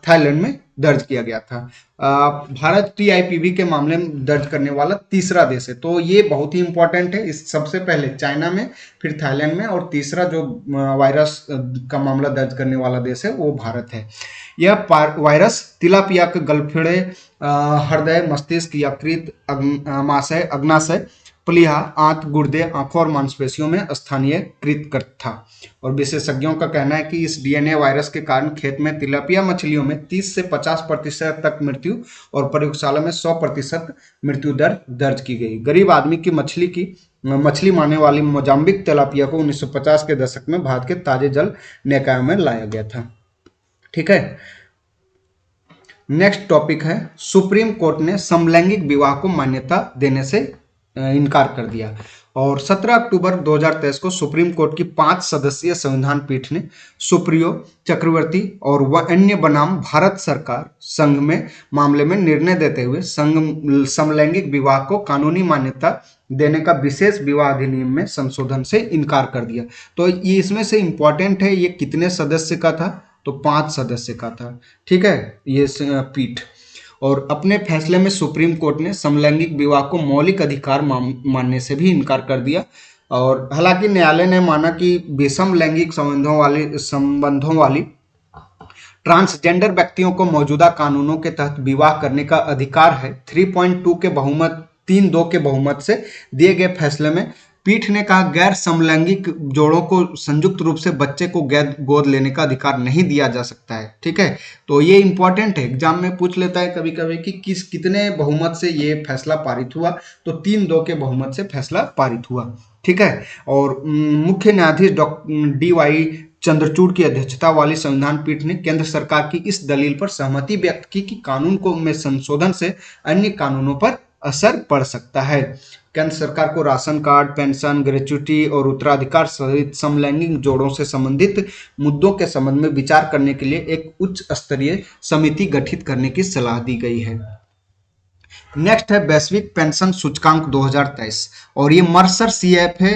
थाईलैंड में दर्ज किया गया था। भारत टीआईपीवी के मामले में दर्ज करने वाला तीसरा देश है, तो ये बहुत ही इंपॉर्टेंट है। इस सबसे पहले चाइना में, फिर थाईलैंड में, और तीसरा जो वायरस का मामला दर्ज करने वाला देश है वो भारत है। यह वायरस तिलापिया के गलफड़े, हृदय, मस्तिष्क, यकृत, अग्नाशय, प्लीहा, आंत, गुर्दे, आंखों और मांसपेशियों में स्थानीयकृत कर था। और विशेषज्ञों का कहना है कि इस डीएनए वायरस के कारण खेत में तिलापिया मछलियों में 30 से 50% तक मृत्यु और प्रयोगशाला में 100% मृत्यु दर दर्ज की गई। गरीब आदमी की मछली मारने वाली मोजाम्बिक तिलापिया को 1950 के दशक में भारत के ताजे जल निकायों में लाया गया था। ठीक है, नेक्स्ट टॉपिक है, सुप्रीम कोर्ट ने समलैंगिक विवाह को मान्यता देने से इनकार कर दिया। और 17 अक्टूबर 2023 को सुप्रीम कोर्ट की 5 सदस्यीय संविधान पीठ ने सुप्रियो चक्रवर्ती और अन्य बनाम भारत सरकार संघ में मामले में निर्णय देते हुए समलैंगिक विवाह को कानूनी मान्यता देने का विशेष विवाह अधिनियम में संशोधन से इनकार कर दिया। तो ये इसमें से इंपॉर्टेंट है, ये कितने सदस्य का था, तो 5 सदस्य का था। ठीक है, ये पीठ। और अपने फैसले में सुप्रीम कोर्ट ने समलैंगिक विवाह को मौलिक अधिकार मानने से भी इनकार कर दिया। और हालांकि न्यायालय ने माना कि विषम लैंगिक संबंधों वाली ट्रांसजेंडर व्यक्तियों को मौजूदा कानूनों के तहत विवाह करने का अधिकार है। 3-2 के बहुमत से दिए गए फैसले में पीठ ने कहा, गैर समलैंगिक जोड़ों को संयुक्त रूप से बच्चे को गोद लेने का अधिकार नहीं दिया जा सकता है। ठीक है, तो ये इंपॉर्टेंट है, एग्जाम में पूछ लेता है कभी कभी कि कितने बहुमत से ये फैसला पारित हुआ, तो 3-2 के बहुमत से फैसला पारित हुआ। ठीक है, और मुख्य न्यायाधीश DY चंद्रचूड़ की अध्यक्षता वाली संविधान पीठ ने केंद्र सरकार की इस दलील पर सहमति व्यक्त की कि कानून में संशोधन से अन्य कानूनों पर असर पड़ सकता है। केंद्र सरकार को राशन कार्ड, पेंशन, ग्रेच्युटी और उत्तराधिकार सहित समलैंगिक जोड़ों से संबंधित मुद्दों के संबंध में विचार करने के लिए एक उच्च स्तरीय समिति गठित करने की सलाह दी गई है। नेक्स्ट है वैश्विक पेंशन सूचकांक 2023, और ये Mercer CFA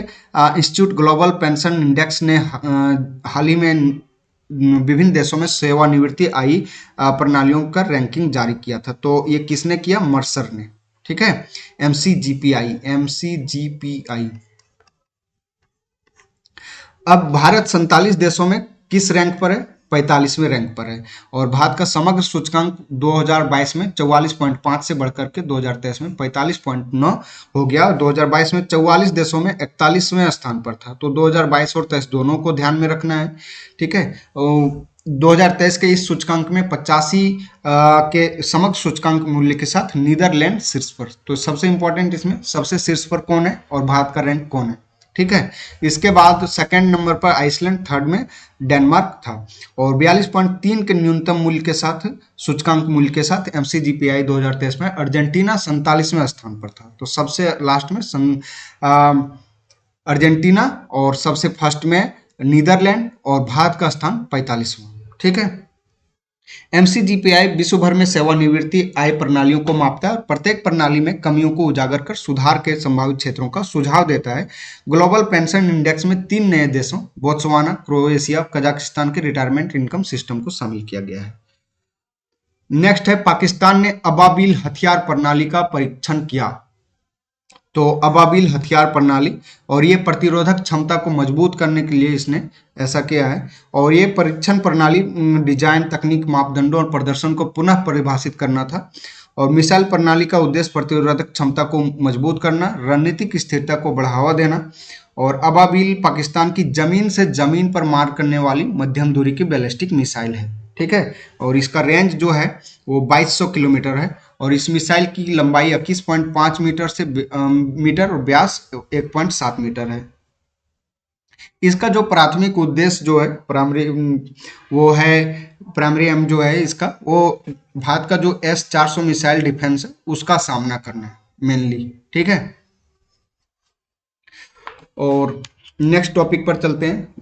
institute global pension index ने हाल ही में विभिन्न देशों में सेवानिवृत्ति आयु प्रणालियों का रैंकिंग जारी किया था। तो ये किसने किया? मर्सर ने। ठीक है, MCGPI। अब भारत 47 देशों में किस रैंक पर है? 45वें रैंक पर है। और भारत का समग्र सूचकांक 2022 में 44.5 से बढ़कर के 2023 में 45.9 हो गया। 2022 में 44 देशों में 41वें स्थान पर था। तो 2022 और 23 दोनों को ध्यान में रखना है। ठीक है, 2023 के इस सूचकांक में 85 के समग्र सूचकांक मूल्य के साथ नीदरलैंड शीर्ष पर। तो सबसे इंपॉर्टेंट इसमें सबसे शीर्ष पर कौन है और भारत का रैंक कौन है? ठीक है, इसके बाद सेकंड नंबर पर आइसलैंड, थर्ड में डेनमार्क था। और 42.3 के न्यूनतम मूल्य के साथ सूचकांक मूल्य के साथ MCGPI 2023 में अर्जेंटीना 47वें स्थान पर था। तो सबसे लास्ट में अर्जेंटीना और सबसे फर्स्ट में नीदरलैंड और भारत का स्थान 45वां। ठीक है, MCGPI विश्व भर में सेवानिवृत्ति आय प्रणालियों को मापता है और प्रत्येक प्रणाली में कमियों को उजागर कर सुधार के संभावित क्षेत्रों का सुझाव देता है। ग्लोबल पेंशन इंडेक्स में 3 नए देशों बोत्सवाना, क्रोएशिया, कजाकिस्तान के रिटायरमेंट इनकम सिस्टम को शामिल किया गया है। नेक्स्ट है, पाकिस्तान ने अबाबिल हथियार प्रणाली का परीक्षण किया। तो अबाबिल हथियार प्रणाली, और ये प्रतिरोधक क्षमता को मजबूत करने के लिए इसने ऐसा किया है। और ये परीक्षण प्रणाली डिजाइन, तकनीक, मापदंडों और प्रदर्शन को पुनः परिभाषित करना था। और मिसाइल प्रणाली का उद्देश्य प्रतिरोधक क्षमता को मजबूत करना, रणनीतिक स्थिरता को बढ़ावा देना। और अबाबिल पाकिस्तान की जमीन से जमीन पर मार करने वाली मध्यम दूरी की बैलिस्टिक मिसाइल है। ठीक है, और इसका रेंज जो है वो 2200 किलोमीटर है। और इस मिसाइल की लंबाई 21.5 मीटर और व्यास 1.7 मीटर है। इसका जो प्राथमिक उद्देश्य जो है प्राइमरी एम जो है इसका, वो भारत का जो S-400 मिसाइल डिफेंस है उसका सामना करना है मेनली। ठीक है, और नेक्स्ट टॉपिक पर चलते हैं।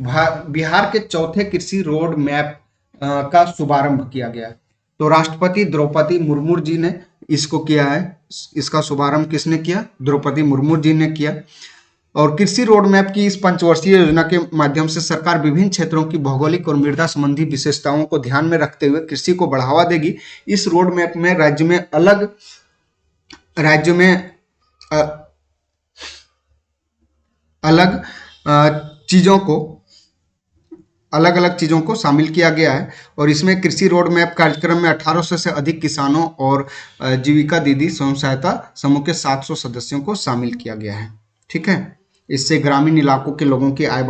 बिहार के चौथे कृषि रोड मैप का शुभारंभ किया गया। तो राष्ट्रपति द्रौपदी मुर्मू जी ने इसको किया है। इसका शुभारंभ किसने किया? द्रौपदी मुर्मू जी ने किया। और कृषि रोड मैप की इस पंचवर्षीय योजना के माध्यम से सरकार विभिन्न क्षेत्रों की भौगोलिक और मृदा संबंधी विशेषताओं को ध्यान में रखते हुए कृषि को बढ़ावा देगी। इस रोड मैप में राज्य में अलग चीजों को अलग अलग चीजों को शामिल किया गया है। और इसमें कृषि रोड मैप कार्यक्रम में 1800 से अधिक किसानों और जीविका दीदी स्वयं सहायता समूह के 700 सदस्यों को शामिल किया गया है। ठीक है, इससे ग्रामीण इलाकों के लोगों की आय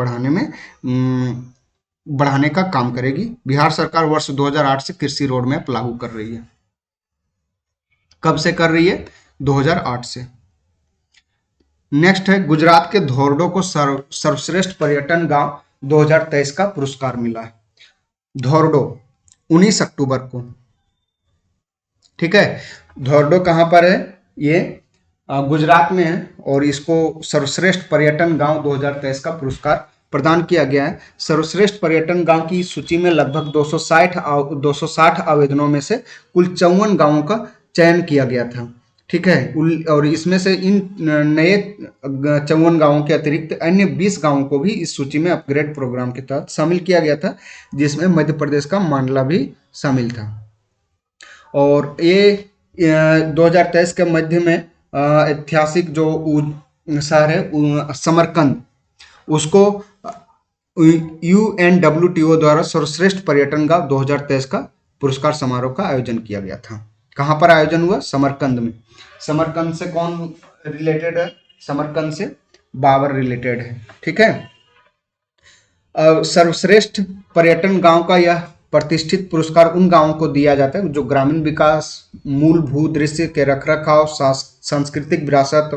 बढ़ाने का काम करेगी। बिहार सरकार वर्ष 2008 से कृषि रोड मैप लागू कर रही है। कब से कर रही है? 2008 से। नेक्स्ट है, गुजरात के धोर्डो को सर्वश्रेष्ठ पर्यटन गांव 2023 का पुरस्कार मिला है। धोर्डो 19 अक्टूबर को। ठीक है, धोर्डो कहां पर है? ये गुजरात में है और इसको सर्वश्रेष्ठ पर्यटन गांव 2023 का पुरस्कार प्रदान किया गया है। सर्वश्रेष्ठ पर्यटन गांव की सूची में लगभग 260 आवेदनों में से कुल 54 गांवों का चयन किया गया था। ठीक है, और इसमें से इन नए 54 गांवों के अतिरिक्त अन्य 20 गांवों को भी इस सूची में अपग्रेड प्रोग्राम के तहत शामिल किया गया था, जिसमें मध्य प्रदेश का मांडला भी शामिल था। और ये 2023 के मध्य में ऐतिहासिक जो शहर है समरकंद, उसको UNWTO द्वारा सर्वश्रेष्ठ पर्यटन गांव 2023 का पुरस्कार समारोह का आयोजन किया गया था। कहां पर आयोजन हुआ? समरकंद में। समरकंद से कौन रिलेटेड है? समरकंद से बाबर रिलेटेड है। ठीक है, सर्वश्रेष्ठ पर्यटन गांव का यह प्रतिष्ठित पुरस्कार उन गांवों को दिया जाता है जो ग्रामीण विकास, मूलभूत दृश्य के रखरखाव, सांस्कृतिक विरासत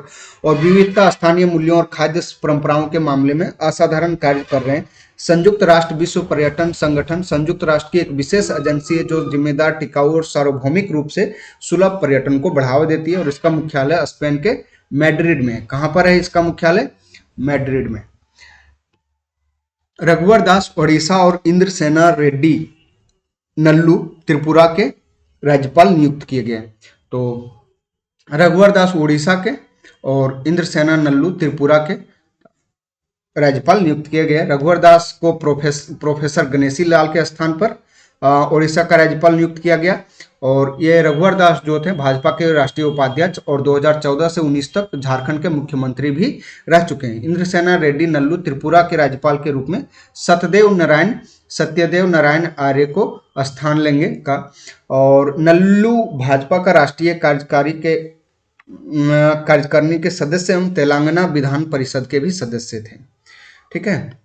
और विविधता, स्थानीय मूल्यों और खाद्य परंपराओं के मामले में असाधारण कार्य कर रहे हैं। संयुक्त राष्ट्र विश्व पर्यटन संगठन संयुक्त राष्ट्र की एक विशेष एजेंसी है जो जिम्मेदार, टिकाऊ और सार्वभौमिक रूप से सुलभ पर्यटन को बढ़ावा देती है और इसका मुख्यालय स्पेन के मैड्रिड में है। कहां पर है इसका मुख्यालय? मैड्रिड में। रघुवर दास ओडिशा और इंद्रसेना रेड्डी नल्लू त्रिपुरा के राज्यपाल नियुक्त किए गए। तो रघुवर दास ओडिशा के और इंद्रसेना नल्लू त्रिपुरा के राज्यपाल नियुक्त किए गए। रघुवर दास को प्रोफेसर गणेशी लाल के स्थान पर ओडिशा का राज्यपाल नियुक्त किया गया। और ये रघुवर दास जो थे भाजपा के राष्ट्रीय उपाध्यक्ष और 2014 से 19 तक झारखंड के मुख्यमंत्री भी रह चुके हैं। इंद्रसेना रेड्डी नल्लू त्रिपुरा के राज्यपाल के रूप में सत्यदेव नारायण आर्य को स्थान लेंगे का। और नल्लू भाजपा का राष्ट्रीय कार्यकारिणी के सदस्य एवं तेलंगाना विधान परिषद के भी सदस्य थे। ठीक है,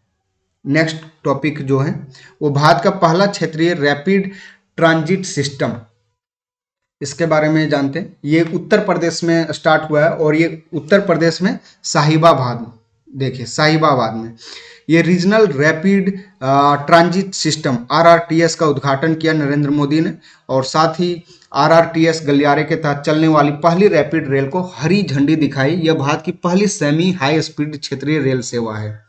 नेक्स्ट टॉपिक जो है वो भारत का पहला क्षेत्रीय रैपिड ट्रांजिट सिस्टम, इसके बारे में जानते हैं। ये उत्तर प्रदेश में स्टार्ट हुआ है और ये उत्तर प्रदेश में साहिबाबाद, देखिए साहिबाबाद में ये regional rapid transit system RRTS का उद्घाटन किया नरेंद्र मोदी ने। और साथ ही RRTS गलियारे के तहत चलने वाली पहली रैपिड रेल को हरी झंडी दिखाई। यह भारत की पहली सेमी हाई स्पीड क्षेत्रीय रेल सेवा है।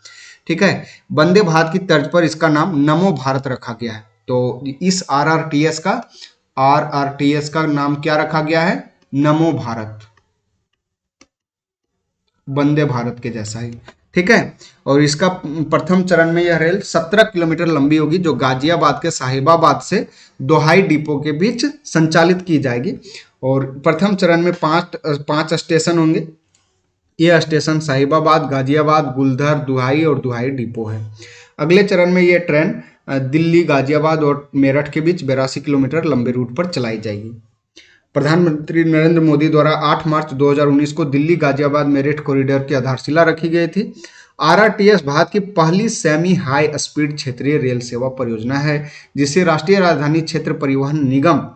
ठीक है, वंदे भारत की तर्ज पर इसका नाम नमो भारत रखा गया है। तो इस RRTS का नाम क्या रखा गया है? नमो भारत, वंदे भारत के जैसा ही। ठीक है, और इसका प्रथम चरण में यह रेल 17 किलोमीटर लंबी होगी जो गाजियाबाद के साहिबाबाद से दोहाई डिपो के बीच संचालित की जाएगी। और प्रथम चरण में पांच स्टेशन होंगे। ये स्टेशन साहिबाबाद, गाजियाबाद, गुलधर, दुहाई और दुहाई डिपो है। अगले चरण में ये ट्रेन दिल्ली, गाजियाबाद और मेरठ के बीच 82 किलोमीटर लंबे रूट पर चलाई जाएगी। प्रधानमंत्री नरेंद्र मोदी द्वारा 8 मार्च 2019 को दिल्ली गाजियाबाद मेरठ कॉरिडोर की आधारशिला रखी गई थी। RRTS भारत की पहली सेमी हाई स्पीड क्षेत्रीय रेल सेवा परियोजना है जिसे राष्ट्रीय राजधानी क्षेत्र परिवहन निगम,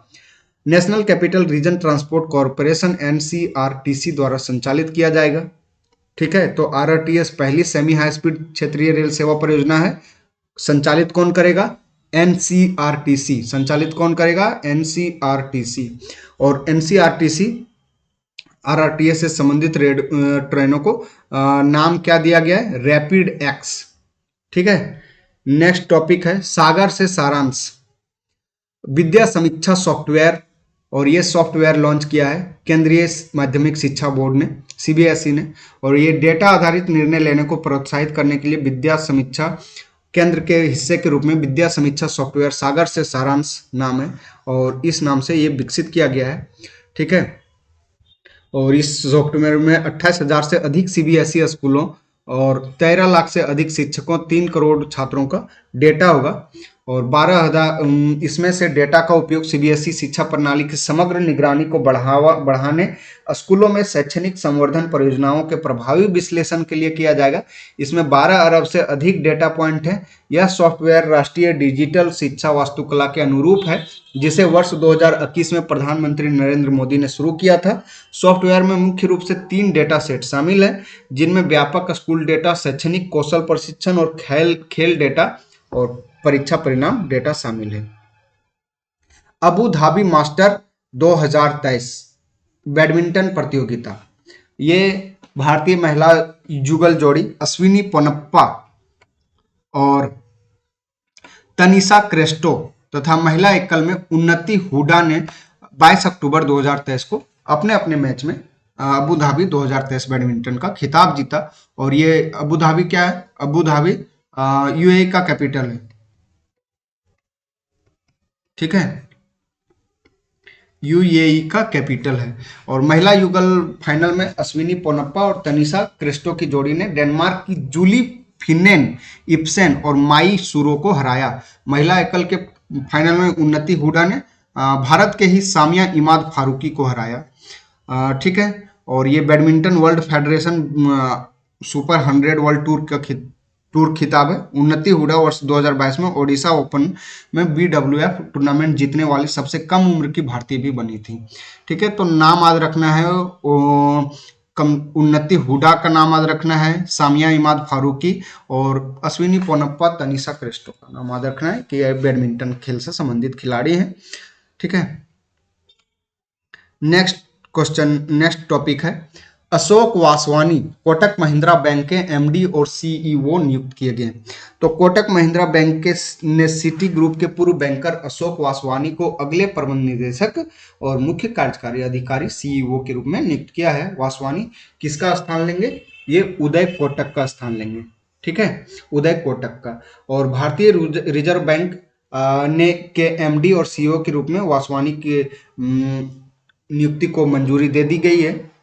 national capital region transport corporation NCRTC द्वारा संचालित किया जाएगा। ठीक है, तो RRTS पहली सेमी हाई स्पीड क्षेत्रीय रेल सेवा परियोजना है। संचालित कौन करेगा? NCRTC। संचालित कौन करेगा? NCRTC। और NCRTC RRTS से संबंधित ट्रेनों को नाम क्या दिया गया है? Rapid x. ठीक है, नेक्स्ट टॉपिक है सागर से सारांश। विद्या समीक्षा सॉफ्टवेयर और ये सॉफ्टवेयर लॉन्च किया है केंद्रीय माध्यमिक शिक्षा बोर्ड ने, सीबीएसई ने। और ये डेटा आधारित निर्णय लेने को प्रोत्साहित करने के लिए विद्या समीक्षा केंद्र के हिस्से के रूप में विद्या समीक्षा सॉफ्टवेयर सागर से सारांश नाम है, और इस नाम से ये विकसित किया गया है। ठीक है, और इस सॉफ्टवेयर में 28,000 से अधिक सीबीएसई स्कूलों और 13 लाख से अधिक शिक्षकों, 3 करोड़ छात्रों का डेटा होगा। और 12,000 इसमें से डेटा का उपयोग सीबीएसई शिक्षा प्रणाली की समग्र निगरानी को बढ़ाने, स्कूलों में शैक्षणिक संवर्धन परियोजनाओं के प्रभावी विश्लेषण के लिए किया जाएगा। इसमें 12 अरब से अधिक डेटा पॉइंट है। यह सॉफ्टवेयर राष्ट्रीय डिजिटल शिक्षा वास्तुकला के अनुरूप है, जिसे वर्ष 2021 में प्रधानमंत्री नरेंद्र मोदी ने शुरू किया था। सॉफ्टवेयर में मुख्य रूप से 3 डेटा सेट शामिल है, जिनमें व्यापक स्कूल डेटा, शैक्षणिक कौशल प्रशिक्षण और खेल डेटा और परीक्षा परिणाम डेटा शामिल है। अबू धाबी मास्टर 2023 बैडमिंटन प्रतियोगिता, ये भारतीय महिला युगल जोड़ी अश्विनी पोनप्पा और तनिषा क्रेस्टो तथा महिला एकल में उन्नति हुडा ने 22 अक्टूबर 2023 को अपने अपने मैच में अबू धाबी 2023 बैडमिंटन का खिताब जीता। और ये अबू धाबी क्या है? अबू धाबी यूएई का कैपिटल है। ठीक है, यूएई का कैपिटल है। और महिला युगल फाइनल में अश्विनी पोनप्पा और तनिषा क्रेस्टो की जोड़ी ने डेनमार्क की जूली फिनेन इप्सेन और माई सुरो को हराया। महिला एकल के फाइनल में उन्नति हुडा ने भारत के ही सामिया इमाद फारूकी को हराया। ठीक है, और ये badminton world federation super 100 world tour खिताब है। उन्नति हुडा वर्ष 2022 में ओडिशा ओपन में बीडब्ल्यूएफ टूर्नामेंट जीतने वाली सबसे कम उम्र की भारतीय भी बनी थी। ठीक है, तो नाम याद रखना है, उन्नति हुडा का नाम याद रखना है, सामिया इमाद फारूकी और अश्विनी पोनप्पा तनिषा क्रेस्टो का नाम याद रखना है कि यह बैडमिंटन खेल से संबंधित खिलाड़ी हैं। ठीक है, नेक्स्ट टॉपिक है, अशोक वासवानी कोटक महिंद्रा बैंक के एमडी और सीईओ नियुक्त किए गए। तो कोटक महिंद्रा बैंक के ने सिटी ग्रुप के पूर्व बैंकर अशोक वासवानी को अगले प्रबंध निदेशक और मुख्य कार्यकारी अधिकारी सीईओ के रूप में नियुक्त किया है। वासवानी किसका स्थान लेंगे? ये उदय कोटक का स्थान लेंगे। ठीक है, उदय कोटक का। और भारतीय रिजर्व बैंक ने के एमडी और सीईओ के रूप में वासवानी के नियुक्ति को मंजूरी दे दी गई है।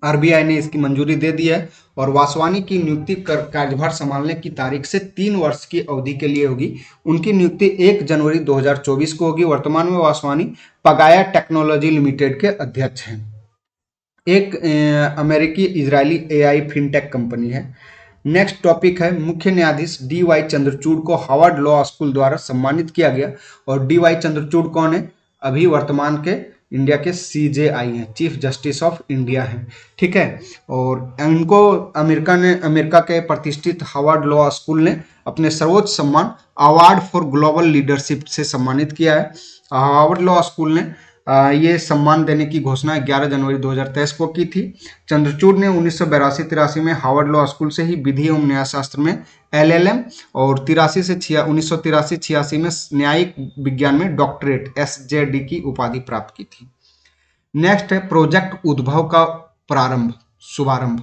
आरबीआई ने इसकी मंजूरी दे दी है और वासवानी की नियुक्ति कार्यभार संभालने की तारीख से 3 वर्ष की अवधि के लिए होगी। उनकी नियुक्ति 1 जनवरी 2024 को होगी। वर्तमान में वासवानी पगाया टेक्नोलॉजी लिमिटेड के अध्यक्ष हैं। एक अमेरिकी इजरायली एआई फिनटेक कंपनी है। नेक्स्ट टॉपिक है, मुख्य न्यायाधीश डीवाई चंद्रचूड़ को हार्वर्ड लॉ स्कूल द्वारा सम्मानित किया गया। और डीवाई चंद्रचूड़ कौन है? अभी वर्तमान के इंडिया के सीजेआई हैं, चीफ जस्टिस ऑफ इंडिया हैं। ठीक है, और इनको अमेरिका के प्रतिष्ठित हार्वर्ड लॉ स्कूल ने अपने सर्वोच्च सम्मान अवार्ड फॉर ग्लोबल लीडरशिप से सम्मानित किया है। हार्वर्ड लॉ स्कूल ने ये सम्मान देने की घोषणा 11 जनवरी 2023 को की थी। चंद्रचूड़ ने 1982-83 में हार्वर्ड लॉ स्कूल से ही विधि एवं न्यायशास्त्र में एलएलएम और 1983-86 में न्यायिक विज्ञान में डॉक्टरेट एसजेडी की उपाधि प्राप्त की थी। नेक्स्ट है प्रोजेक्ट उद्भव का शुभारंभ।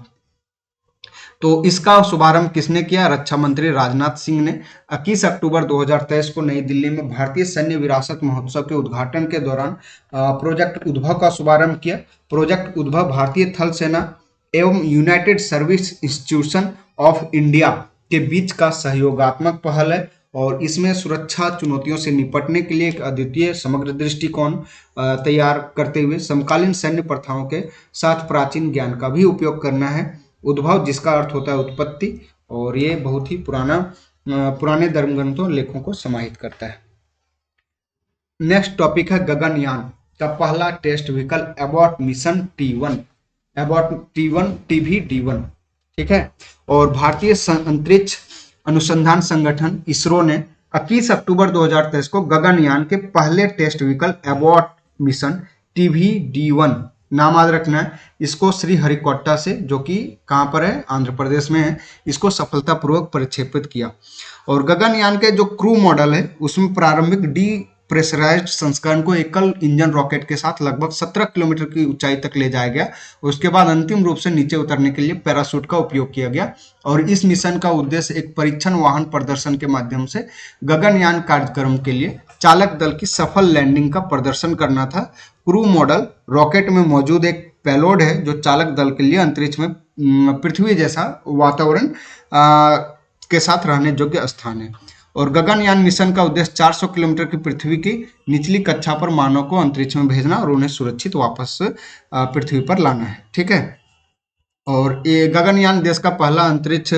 तो इसका शुभारंभ किसने किया? रक्षा मंत्री राजनाथ सिंह ने 21 अक्टूबर 2023 को नई दिल्ली में भारतीय सैन्य विरासत महोत्सव के उद्घाटन के दौरान प्रोजेक्ट उद्भव का शुभारंभ किया। प्रोजेक्ट उद्भव भारतीय थल सेना एवं United service institution of India के बीच का सहयोगात्मक पहल है और इसमें सुरक्षा चुनौतियों से निपटने के लिए एक अद्वितीय समग्र दृष्टिकोण तैयार करते हुए समकालीन सैन्य प्रथाओं के साथ प्राचीन ज्ञान का भी उपयोग करना है। उद्भव जिसका अर्थ होता है उत्पत्ति, और ये बहुत ही पुराने धर्मग्रंथों लेखों को समाहित करता है। नेक्स्ट टॉपिक है गगनयान का पहला test vehicle Abbott mission T1 TB-D1। ठीक है, और भारतीय अंतरिक्ष अनुसंधान संगठन इसरो ने 21 अक्टूबर 2023 को गगनयान के पहले test vehicle Abbott mission TB-D1 नाम याद रखना है। इसको श्रीहरिकोटा से, जो कि कहाँ पर है? आंध्र प्रदेश में है, इसको सफलतापूर्वक प्रक्षेपित किया। और गगनयान के जो क्रू मॉडल है उसमें प्रारंभिक प्रेशराइज्ड संस्करण को एकल इंजन रॉकेट के साथ लगभग 17 किलोमीटर की ऊंचाई तक ले जाया गया। उसके बाद अंतिम रूप से नीचे उतरने के लिए पैराशूट का उपयोग किया गया और इस मिशन का उद्देश्य एक परीक्षण वाहन प्रदर्शन के माध्यम से गगनयान कार्यक्रम के लिए चालक दल की सफल लैंडिंग का प्रदर्शन करना था। क्रू मॉडल रॉकेट में मौजूद एक पेलोड है जो चालक दल के लिए अंतरिक्ष में पृथ्वी जैसा वातावरण के साथ रहने योग्य स्थान है। और गगनयान मिशन का उद्देश्य 400 किलोमीटर की पृथ्वी की निचली कक्षा पर मानव को अंतरिक्ष में भेजना और उन्हें सुरक्षित वापस पृथ्वी पर लाना है। ठीक है, और ये गगनयान देश का पहला अंतरिक्ष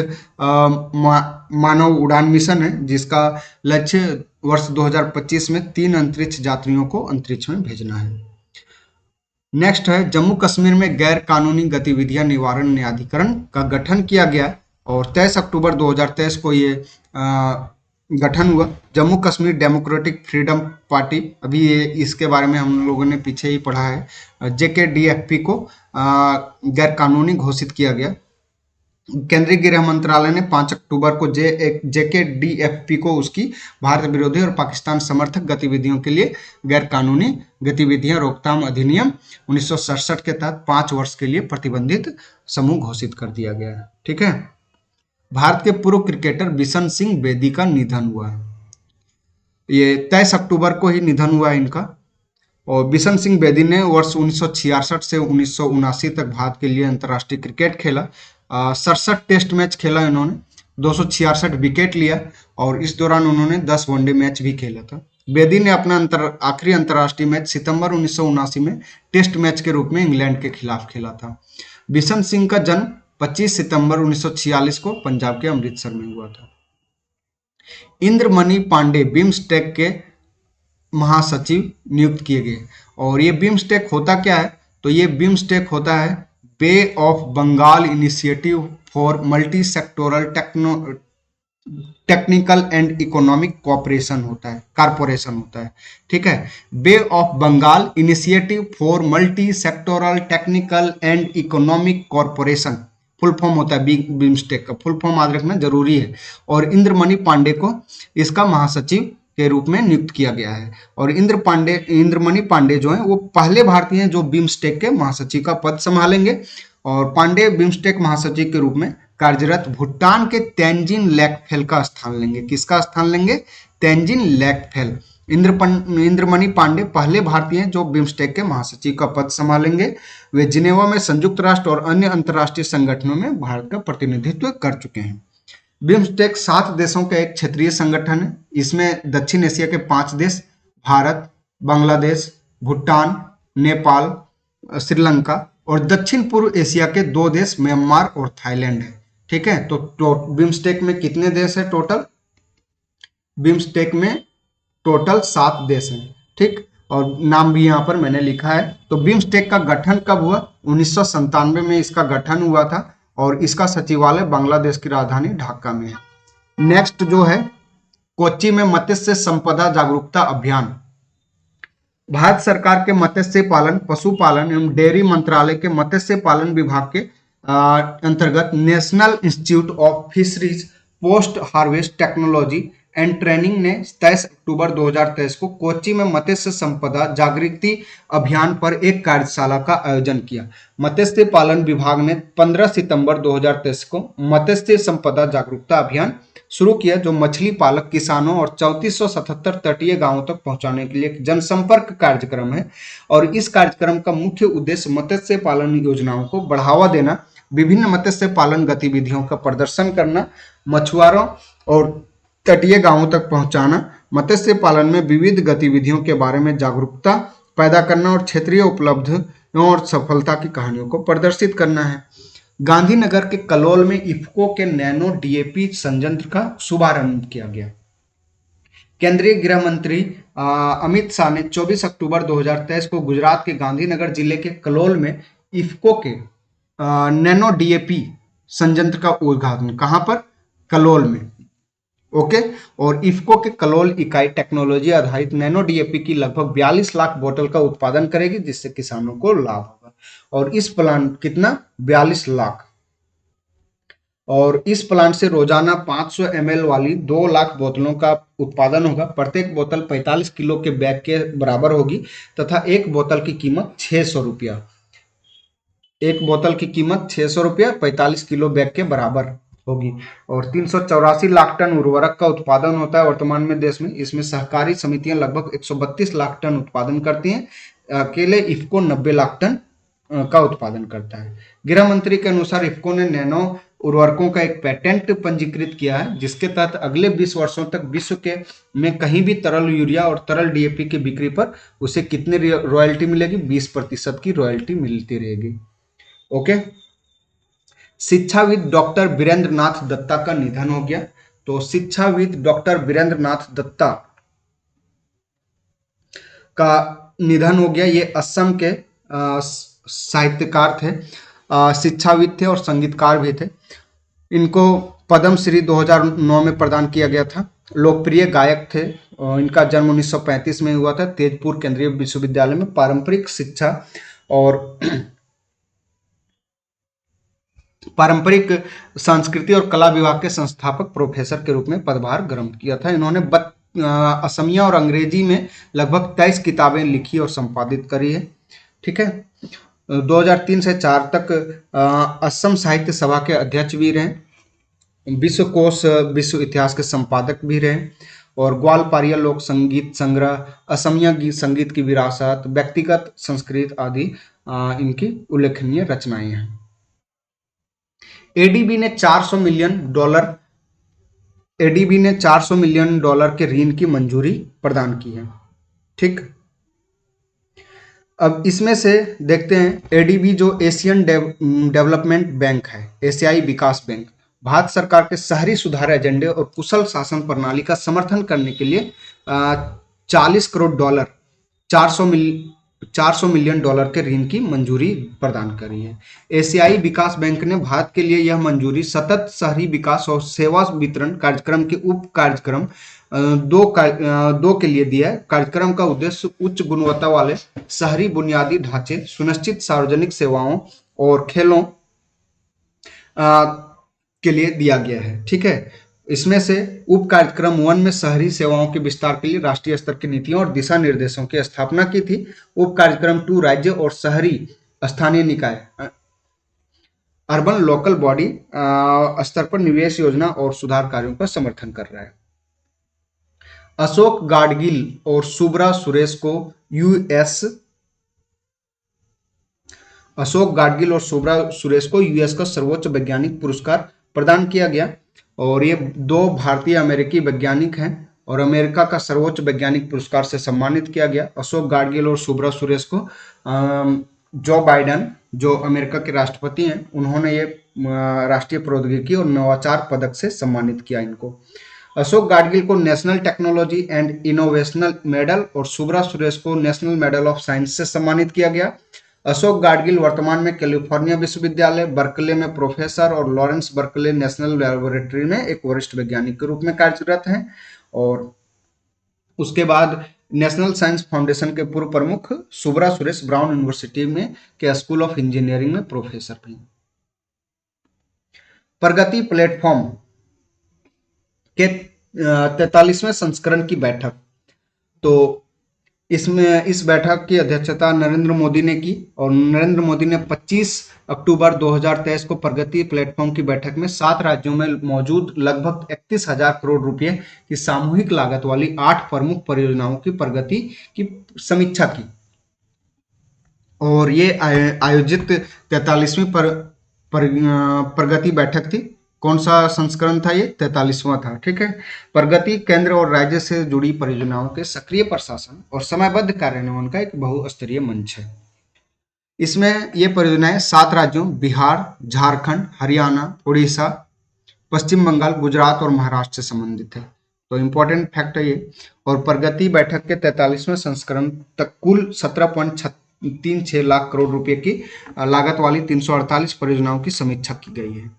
मानव उड़ान मिशन है जिसका लक्ष्य वर्ष 2025 में 3 अंतरिक्ष यात्रियों को अंतरिक्ष में भेजना है। नेक्स्ट है, जम्मू कश्मीर में गैर कानूनी गतिविधियां निवारण न्यायाधिकरण का गठन किया गया और 23 अक्टूबर 2023 को ये गठन हुआ। Jammu Kashmir democratic freedom party, अभी ये इसके बारे में हम लोगों ने पीछे ही पढ़ा है, JKDFP को गैर कानूनी घोषित किया गया। केंद्रीय गृह मंत्रालय ने 5 अक्टूबर को JKDFP को उसकी भारत विरोधी और पाकिस्तान समर्थक गतिविधियों के लिए गैर कानूनी गतिविधियां रोकथाम अधिनियम 1967 के तहत 5 वर्ष के लिए प्रतिबंधित समूह घोषित कर दिया गया है। ठीक है, भारत के पूर्व क्रिकेटर बिशन सिंह बेदी का निधन हुआ है। ये 23 अक्टूबर को ही निधन हुआ है इनका। और बिशन सिंह बेदी ने वर्ष 1966 से 1979 तक भारत के लिए अंतर्राष्ट्रीय क्रिकेट खेला। 67 टेस्ट मैच खेला इन्होंने, 266 विकेट लिया और इस दौरान उन्होंने 10 वनडे मैच भी खेला था। बेदी ने अपना आखिरी अंतर्राष्ट्रीय मैच सितंबर 1979 में टेस्ट मैच के रूप में इंग्लैंड के खिलाफ खेला था। बिशन सिंह का जन्म 25 सितंबर 1946 को पंजाब के अमृतसर में हुआ था। इंद्रमणि पांडे बिम्स्टेक के महासचिव नियुक्त किए गए और ये बिम्स्टेक होता क्या है, तो ये बिम्स्टेक होता है bay of Bengal initiative for multi sectoral technical and economic cooperation होता है, कारपोरेशन होता है। ठीक है, bay of Bengal initiative for multi sectoral technical and economic corporation full form होता है। बिम्स्टेक का फुल फॉर्म याद रखना जरूरी है। और इंद्रमणि पांडे को इसका महासचिव के रूप में नियुक्त किया गया है। और इंद्रमणि पांडे जो है वो पहले भारतीय हैं जो बिम्स्टेक के महासचिव का पद संभालेंगे। और पांडे बिम्स्टेक महासचिव के रूप में कार्यरत भूटान के तेंजिन लेकफेल का स्थान लेंगे। किसका स्थान लेंगे? तेंजिन लेकफेल। इंद्रमणि पांडे पहले भारतीय हैं जो बिम्स्टेक के महासचिव का पद संभालेंगे। वे जिनेवा में संयुक्त राष्ट्र और अन्य अंतर्राष्ट्रीय संगठनों में भारत का प्रतिनिधित्व कर चुके हैं। बिम्स्टेक 7 देशों का एक क्षेत्रीय संगठन है। इसमें दक्षिण एशिया के 5 देश भारत, बांग्लादेश, भूटान, नेपाल, श्रीलंका और दक्षिण पूर्व एशिया के 2 देश म्यांमार और थाईलैंड है। ठीक है, तो बिम्स्टेक में कितने देश है टोटल? बिम्स्टेक में टोटल 7 देश हैं। ठीक, और नाम भी यहाँ पर मैंने लिखा है। तो बिम्स्टेक का गठन कब हुआ? 1997 में इसका गठन हुआ था और इसका सचिवालय बांग्लादेश की राजधानी ढाका में है। नेक्स्ट जो है, कोच्चि में मत्स्य संपदा जागरूकता अभियान। भारत सरकार के मत्स्य पालन, पशुपालन एवं डेयरी मंत्रालय के मत्स्य पालन विभाग के अंतर्गत national institute of fisheries post harvest technology and training ने 23 अक्टूबर 2023 को कोच्चि में मत्स्य संपदा जागृति अभियान पर एक कार्यशाला का आयोजन किया। मत्स्य पालन विभाग ने 15 सितंबर 2023 को मत्स्य संपदा जागरूकता अभियान शुरू किया जो मछली पालक किसानों और 3477 तटीय गांवों तक पहुंचाने के लिए एक जनसंपर्क कार्यक्रम है। और इस कार्यक्रम का मुख्य उद्देश्य मत्स्य पालन योजनाओं को बढ़ावा देना, विभिन्न मत्स्य पालन गतिविधियों का प्रदर्शन करना, मछुआरों और तटीय गांवों तक पहुंचाना, मत्स्य पालन में विविध गतिविधियों के बारे में जागरूकता पैदा करना और क्षेत्रीय उपलब्धियों और सफलता की कहानियों को प्रदर्शित करना है। गांधीनगर के कलोल में इफ्को के नैनो डीएपी संयंत्र का शुभारंभ किया गया। केंद्रीय गृह मंत्री अमित शाह ने 24 अक्टूबर 2023 को गुजरात के गांधीनगर जिले के कलोल में इफ्को के नैनो डीएपी संयंत्र का उद्घाटन, कहां पर? कलोल में। ओके, और इफ्को के कलोल इकाई टेक्नोलॉजी आधारित नैनो डीएपी की लगभग 42 लाख बोतल का उत्पादन करेगी जिससे किसानों को लाभ होगा। और इस प्लांट कितना? 42 लाख। और इस प्लांट से रोजाना 500 ml वाली 2 लाख बोतलों का उत्पादन होगा। प्रत्येक बोतल 45 किलो के बैग के बराबर होगी तथा एक बोतल की कीमत 600 रुपया। एक बोतल की कीमत 600 रुपया, 45 किलो बैग के बराबर होगी। और 384 लाख टन उर्वरक का उत्पादन होता है वर्तमान में देश में। इसमें सहकारी समितियां लगभग 132 लाख टन उत्पादन करती हैं। अकेले इफ्को 90 लाख टन का उत्पादन करता है। गृह मंत्री के अनुसार इफ्को ने नैनो उर्वरकों का एक पेटेंट पंजीकृत किया है, जिसके तहत अगले 20 वर्षों तक विश्व के में कहीं भी तरल यूरिया और तरल डीएपी की बिक्री पर उसे कितनी रॉयल्टी मिलेगी? 20% की रॉयल्टी मिलती रहेगी। ओके। शिक्षाविद डॉक्टर वीरेंद्र नाथ दत्ता का निधन हो गया। तो शिक्षाविद डॉक्टर वीरेंद्र नाथ दत्ता का निधन हो गया। ये असम के साहित्यकार थे, शिक्षाविद थे और संगीतकार भी थे। इनको पद्म श्री 2009 में प्रदान किया गया था। लोकप्रिय गायक थे। इनका जन्म 1935 में हुआ था तेजपुर केंद्रीय विश्वविद्यालय में। पारंपरिक शिक्षा और पारंपरिक संस्कृति और कला विभाग के संस्थापक प्रोफेसर के रूप में पदभार ग्रहण किया था। इन्होंने असमिया और अंग्रेजी में लगभग 23 किताबें लिखी और संपादित करी है। ठीक है। 2003 से 4 तक असम साहित्य सभा के अध्यक्ष भी रहे। विश्व कोश विश्व इतिहास के संपादक भी रहे। और ग्वालपारिया लोक संगीत संग्रह, असमिया गीत संगीत की विरासत, व्यक्तिगत संस्कृत आदि इनकी उल्लेखनीय रचनाएं हैं। एडीबी ने 400 मिलियन डॉलर के ऋण की मंजूरी प्रदान की है। ठीक। अब इसमें से देखते हैं एडीबी जो एशियन डेवलपमेंट बैंक है, एशियाई विकास बैंक, भारत सरकार के शहरी सुधार एजेंडे और कुशल शासन प्रणाली का समर्थन करने के लिए 40 करोड़ डॉलर 400 मिलियन डॉलर के ऋण की मंजूरी प्रदान करी है। एशियाई विकास बैंक ने भारत के लिए यह मंजूरी सतत शहरी विकास और सेवा वितरण कार्यक्रम के उप कार्यक्रम दो के लिए दिया है। कार्यक्रम का उद्देश्य उच्च गुणवत्ता वाले शहरी बुनियादी ढांचे, सुनिश्चित सार्वजनिक सेवाओं और खेलों के लिए दिया गया है। ठीक है। इसमें से उप कार्यक्रम 1 में शहरी सेवाओं के विस्तार के लिए राष्ट्रीय स्तर की नीतियों और दिशा निर्देशों की स्थापना की थी। उप कार्यक्रम 2 राज्य और शहरी स्थानीय निकाय अर्बन लोकल बॉडी स्तर पर निवेश योजना और सुधार कार्यों का समर्थन कर रहा है। अशोक गाडगिल और शुभ्रा सुरेश को यूएस का सर्वोच्च वैज्ञानिक पुरस्कार प्रदान किया गया। और ये 2 भारतीय अमेरिकी वैज्ञानिक हैं और अमेरिका का सर्वोच्च वैज्ञानिक पुरस्कार से सम्मानित किया गया। अशोक गाडगिल और शुभ्रा सुरेश को जो बाइडेन, जो अमेरिका के राष्ट्रपति हैं, उन्होंने ये राष्ट्रीय प्रौद्योगिकी और नवाचार पदक से सम्मानित किया इनको। अशोक गाडगिल को नेशनल टेक्नोलॉजी एंड इनोवेशनल मेडल और शुभ्रा सुरेश को नेशनल मेडल ऑफ साइंस से सम्मानित किया गया। अशोक गाडगिल वर्तमान में कैलिफोर्निया विश्वविद्यालय बर्कले में प्रोफेसर और लॉरेंस बर्कले नेशनल लैबोरेटरी में एक वरिष्ठ वैज्ञानिक के रूप में कार्यरत हैं। और उसके बाद नेशनल साइंस फाउंडेशन के पूर्व प्रमुख शुभ्रा सुरेश ब्राउन यूनिवर्सिटी में के स्कूल ऑफ इंजीनियरिंग में प्रोफेसर भी। प्रगति प्लेटफॉर्म के 43वें संस्करण की बैठक, तो इसमें इस बैठक की अध्यक्षता नरेंद्र मोदी ने की। और नरेंद्र मोदी ने 25 अक्टूबर 2023 को प्रगति प्लेटफॉर्म की बैठक में 7 राज्यों में मौजूद लगभग 31,000 करोड़ रुपए की सामूहिक लागत वाली 8 प्रमुख परियोजनाओं की प्रगति की समीक्षा की। और ये आयोजित 43वीं प्रगति बैठक थी। कौन सा संस्करण था? ये 43वां था। ठीक है। प्रगति केंद्र और राज्य से जुड़ी परियोजनाओं के सक्रिय प्रशासन और समयबद्ध कार्यान्वयन का एक बहुस्तरीय मंच है। इसमें ये परियोजनाएं 7 राज्यों बिहार, झारखंड, हरियाणा, उड़ीसा, पश्चिम बंगाल, गुजरात और महाराष्ट्र से संबंधित है। तो इंपॉर्टेंट फैक्ट है ये। और प्रगति बैठक के 43वें संस्करण तक कुल 17.36 लाख करोड़ रुपए की लागत वाली 348 परियोजनाओं की समीक्षा की गई है।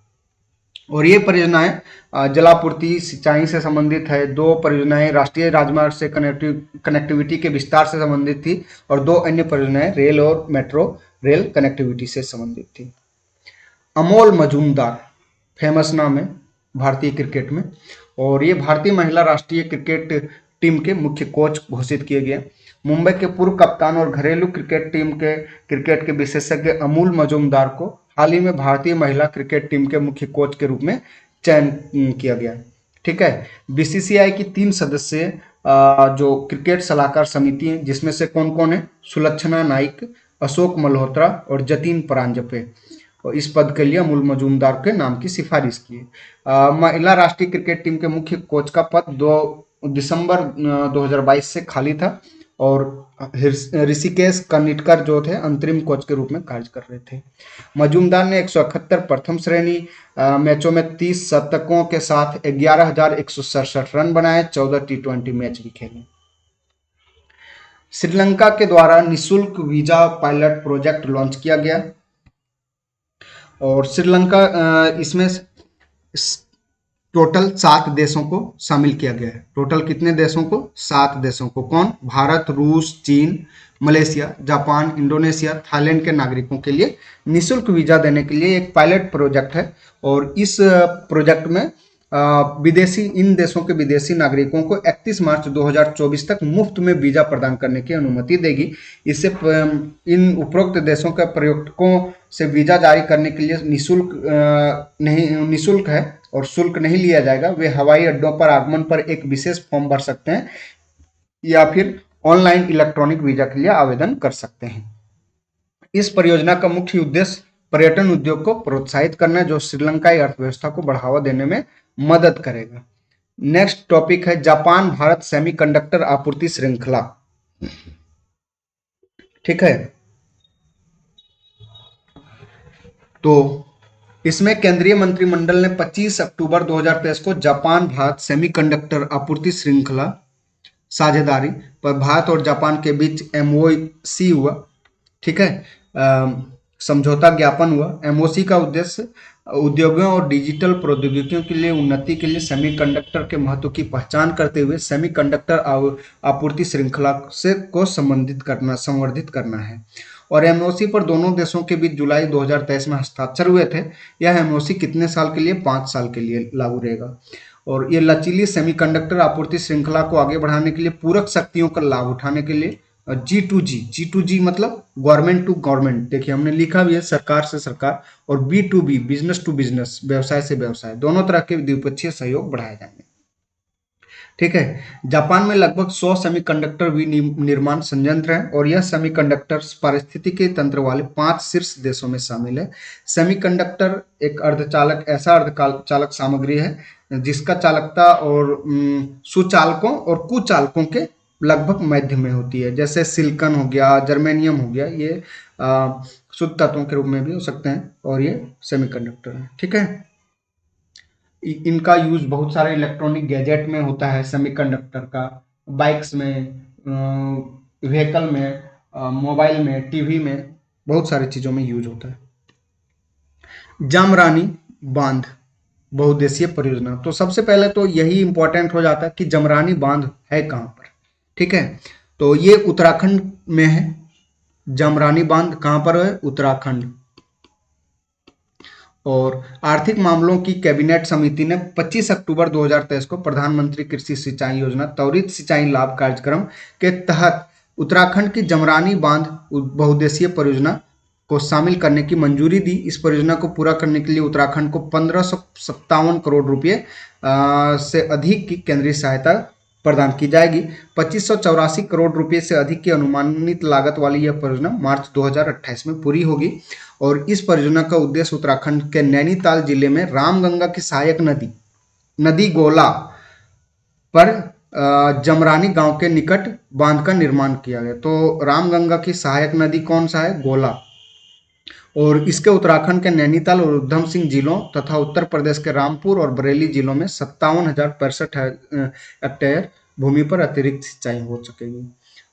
और ये परियोजनाएं जलापूर्ति, सिंचाई से संबंधित है। 2 परियोजनाएं राष्ट्रीय राजमार्ग से कनेक्टिविटी के विस्तार से संबंधित थी और 2 अन्य परियोजनाएं रेल और मेट्रो रेल कनेक्टिविटी से संबंधित थी। अमोल मजूमदार फेमस नाम है भारतीय क्रिकेट में। और ये भारतीय महिला राष्ट्रीय क्रिकेट टीम के मुख्य कोच घोषित किए गए। मुंबई के पूर्व कप्तान और घरेलू क्रिकेट टीम के क्रिकेट के विशेषज्ञ अमूल मजूमदार को हाल ही में भारतीय महिला क्रिकेट टीम के मुख्य कोच के रूप में चयन किया गया। ठीक है। बीसीसीआई की 3 सदस्यीय जो क्रिकेट सलाहकार समिति है, जिसमें से कौन कौन है? सुलक्षणा नाइक, अशोक मल्होत्रा और जतीन परांजपे। और इस पद के लिए अमूल मजूमदार के नाम की सिफारिश की है। महिला राष्ट्रीय क्रिकेट टीम के मुख्य कोच का पद 2 दिसंबर 2022 से खाली था और ऋषिकेश कनिटकर जो थे अंतरिम कोच के रूप में कार्य कर रहे थे। मजूमदार ने 171 प्रथम श्रेणी मैचों में 30 शतकों के साथ 11,167 रन बनाए, 14 टी20 मैच भी खेले। श्रीलंका के द्वारा निःशुल्क वीजा पायलट प्रोजेक्ट लॉन्च किया गया और श्रीलंका इसमें टोटल 7 देशों को शामिल किया गया है। टोटल कितने देशों को? 7 देशों को। कौन? भारत, रूस, चीन, मलेशिया, जापान, इंडोनेशिया, थाईलैंड के नागरिकों के लिए निःशुल्क वीजा देने के लिए एक पायलट प्रोजेक्ट है। और इस प्रोजेक्ट में इन देशों के विदेशी नागरिकों को 31 मार्च 2024 तक मुफ्त में वीजा प्रदान करने की अनुमति देगी। इससे इन उपरोक्त देशों के पर्यटकों से वीजा जारी करने के लिए निःशुल्क है और शुल्क नहीं लिया जाएगा। वे हवाई अड्डों पर आगमन पर एक विशेष फॉर्म भर सकते हैं या फिर ऑनलाइन इलेक्ट्रॉनिक वीजा के लिए आवेदन कर सकते हैं। इस परियोजना का मुख्य उद्देश्य पर्यटन उद्योग को प्रोत्साहित करना है, जो श्रीलंकाई अर्थव्यवस्था को बढ़ावा देने में मदद करेगा। नेक्स्ट टॉपिक है जापान भारत सेमीकंडक्टर आपूर्ति श्रृंखला। ठीक है। तो इसमें केंद्रीय मंत्रिमंडल ने 25 अक्टूबर 2023 को जापान भारत सेमीकंडक्टर आपूर्ति श्रृंखला साझेदारी पर भारत और जापान के बीच एमओसी हुआ। ठीक है। समझौता ज्ञापन हुआ। एमओसी का उद्देश्य उद्योगों और डिजिटल प्रौद्योगिकियों के लिए उन्नति के लिए सेमीकंडक्टर के महत्व की पहचान करते हुए सेमीकंडक्टर आपूर्ति श्रृंखला को संवर्धित करना है। और एमओसी पर दोनों देशों के बीच जुलाई 2023 में हस्ताक्षर हुए थे। यह एमओसी कितने साल के लिए? 5 साल के लिए लागू रहेगा। और ये लचीली सेमीकंडक्टर आपूर्ति श्रृंखला को आगे बढ़ाने के लिए पूरक शक्तियों का लाभ उठाने के लिए G2G मतलब गवर्नमेंट टू गवर्नमेंट, देखिए हमने लिखा भी है सरकार से सरकार, और B2B बिजनेस टू बिजनेस, व्यवसाय से व्यवसाय, दोनों तरह के द्विपक्षीय सहयोग बढ़ाए जाएंगे। ठीक है। जापान में लगभग 100 सेमीकंडक्टर विनिर्माण संयंत्र हैं और यह सेमीकंडक्टर पारिस्थितिकी तंत्र वाले 5 शीर्ष देशों में शामिल है। सेमीकंडक्टर एक ऐसा अर्धचालक सामग्री है जिसका चालकता और सुचालकों और कुचालकों के लगभग मध्य में होती है। जैसे सिलिकॉन हो गया, जर्मेनियम हो गया, ये शुद्ध तत्वों के रूप में भी हो सकते हैं और ये सेमीकंडक्टर है। ठीक है। इनका यूज बहुत सारे इलेक्ट्रॉनिक गैजेट में होता है सेमीकंडक्टर का, बाइक्स में, व्हीकल में, मोबाइल में, टीवी में, बहुत सारी चीजों में यूज होता है। जमरानी बांध बहुउद्देशीय परियोजना। तो सबसे पहले तो यही इंपॉर्टेंट हो जाता है कि जमरानी बांध है कहाँ पर। ठीक है। तो ये उत्तराखंड में है। जमरानी बांध कहाँ पर है? उत्तराखंड। और आर्थिक मामलों की कैबिनेट समिति ने 25 अक्टूबर 2023 को प्रधानमंत्री कृषि सिंचाई योजना त्वरित सिंचाई लाभ कार्यक्रम के तहत उत्तराखंड की जमरानी बांध बहुउद्देशीय परियोजना को शामिल करने की मंजूरी दी। इस परियोजना को पूरा करने के लिए उत्तराखंड को 1557 करोड़ रुपए से अधिक की केंद्रीय सहायता प्रदान की जाएगी। 2584 करोड़ रुपए से अधिक की अनुमानित लागत वाली यह परियोजना मार्च 2028 में पूरी होगी। और इस परियोजना का उद्देश्य उत्तराखंड के नैनीताल जिले में रामगंगा की सहायक नदी गोला पर जमरानी गांव के निकट बांध का निर्माण किया गया। तो रामगंगा की सहायक नदी कौन सा है? गोला। और इसके उत्तराखंड के नैनीताल और उधम सिंह जिलों तथा उत्तर प्रदेश के रामपुर और बरेली जिलों में 57,065 हेक्टेयर भूमि पर अतिरिक्त सिंचाई हो सकेगी।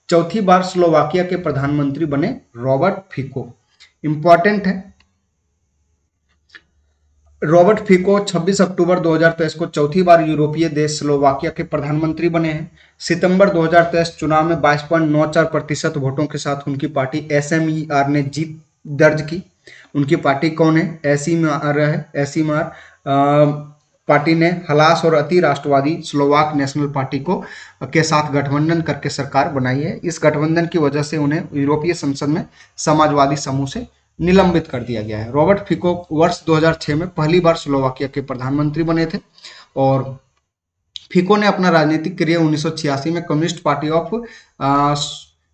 चौथी बार स्लोवाकिया के प्रधानमंत्री बने रॉबर्ट फिको। इंपॉर्टेंट है, रॉबर्ट फिको 26 अक्टूबर 2023 को चौथी बार यूरोपीय देश स्लोवाकिया के प्रधानमंत्री बने हैं। सितंबर 2023 चुनाव में 22.94% वोटों के साथ उनकी पार्टी SMER ने जीत दर्ज की। उनकी पार्टी कौन है? एसीमार है। एसीमार पार्टी ने हलास और अति राष्ट्रवादी स्लोवाक नेशनल पार्टी को के साथ गठबंधन करके सरकार बनाई है। इस गठबंधन की वजह से उन्हें यूरोपीय संसद में समाजवादी समूह से निलंबित कर दिया गया है। रॉबर्ट फिको वर्ष 2006 में पहली बार स्लोवाकिया के प्रधानमंत्री बने थे और फिको ने अपना राजनीतिक करियर 1986 में कम्युनिस्ट पार्टी ऑफ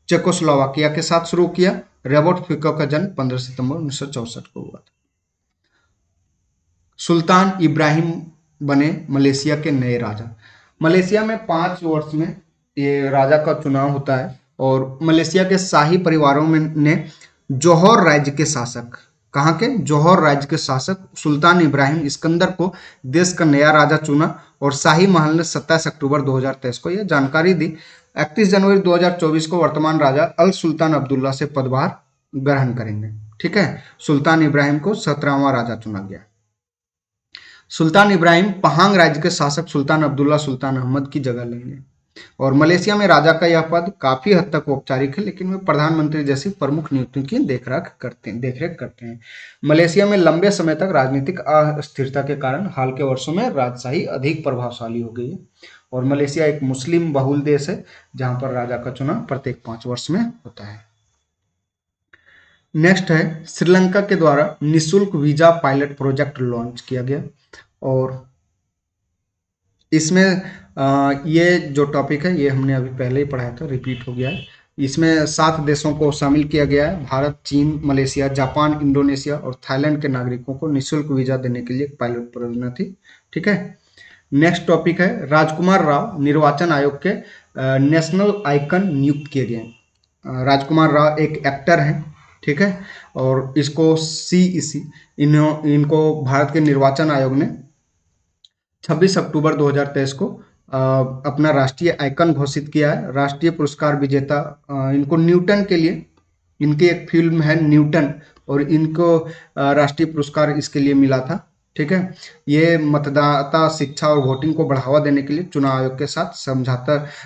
चेकोस्लोवाकिया के साथ शुरू किया। रॉबर्ट फिको का जन्म 15 सितंबर 1964 को हुआ था। सुल्तान इब्राहिम बने मलेशिया के नए राजा। मलेशिया में 5 वर्ष में ये राजा का चुनाव होता है और मलेशिया के शाही परिवारों में ने जौहर राज्य के शासक, कहाँ के जौहर राज्य के शासक सुल्तान इब्राहिम इस्कंदर को देश का नया राजा चुना और शाही महल ने 27 अक्टूबर 2023 को यह जानकारी दी। 31 जनवरी 2024 को वर्तमान राजा अल सुल्तान अब्दुल्ला से पदभार ग्रहण करेंगे। ठीक है, सुल्तान इब्राहिम को 17वां राजा चुना गया। सुल्तान इब्राहिम पहांग राज्य के शासक सुल्तान अब्दुल्ला सुल्तान अहमद की जगह लेंगे और मलेशिया में राजा का यह पद काफी हद तक औपचारिक है, लेकिन वे प्रधानमंत्री जैसी प्रमुख नियुक्तियों की देखरेख करते हैं। मलेशिया में लंबे समय तक राजनीतिक अस्थिरता के कारण हाल के वर्षों में राजशाही अधिक प्रभावशाली हो गई है और मलेशिया एक मुस्लिम बहुल देश है जहां पर राजा का चुनाव प्रत्येक 5 वर्ष में होता है। नेक्स्ट है श्रीलंका के द्वारा निःशुल्क वीजा पायलट प्रोजेक्ट लॉन्च किया गया और इसमें ये जो टॉपिक है ये हमने अभी पहले ही पढ़ाया था, रिपीट हो गया है। इसमें 7 देशों को शामिल किया गया है। भारत, चीन, मलेशिया, जापान, इंडोनेशिया और थाईलैंड के नागरिकों को निःशुल्क वीजा देने के लिए एक पायलट परियोजना थी। ठीक है, नेक्स्ट टॉपिक है राजकुमार राव निर्वाचन आयोग के नेशनल आइकन नियुक्त किए गए। राजकुमार राव एक एक्टर हैं, ठीक है, और इसको CEC इनको भारत के निर्वाचन आयोग ने 26 अक्टूबर 2023 को अपना राष्ट्रीय आइकन घोषित किया है। राष्ट्रीय पुरस्कार विजेता इनको न्यूटन के लिए, इनकी एक फिल्म है न्यूटन और इनको राष्ट्रीय पुरस्कार इसके लिए मिला था। ठीक है, ये मतदाता शिक्षा और वोटिंग को बढ़ावा देने के लिए चुनाव आयोग के साथ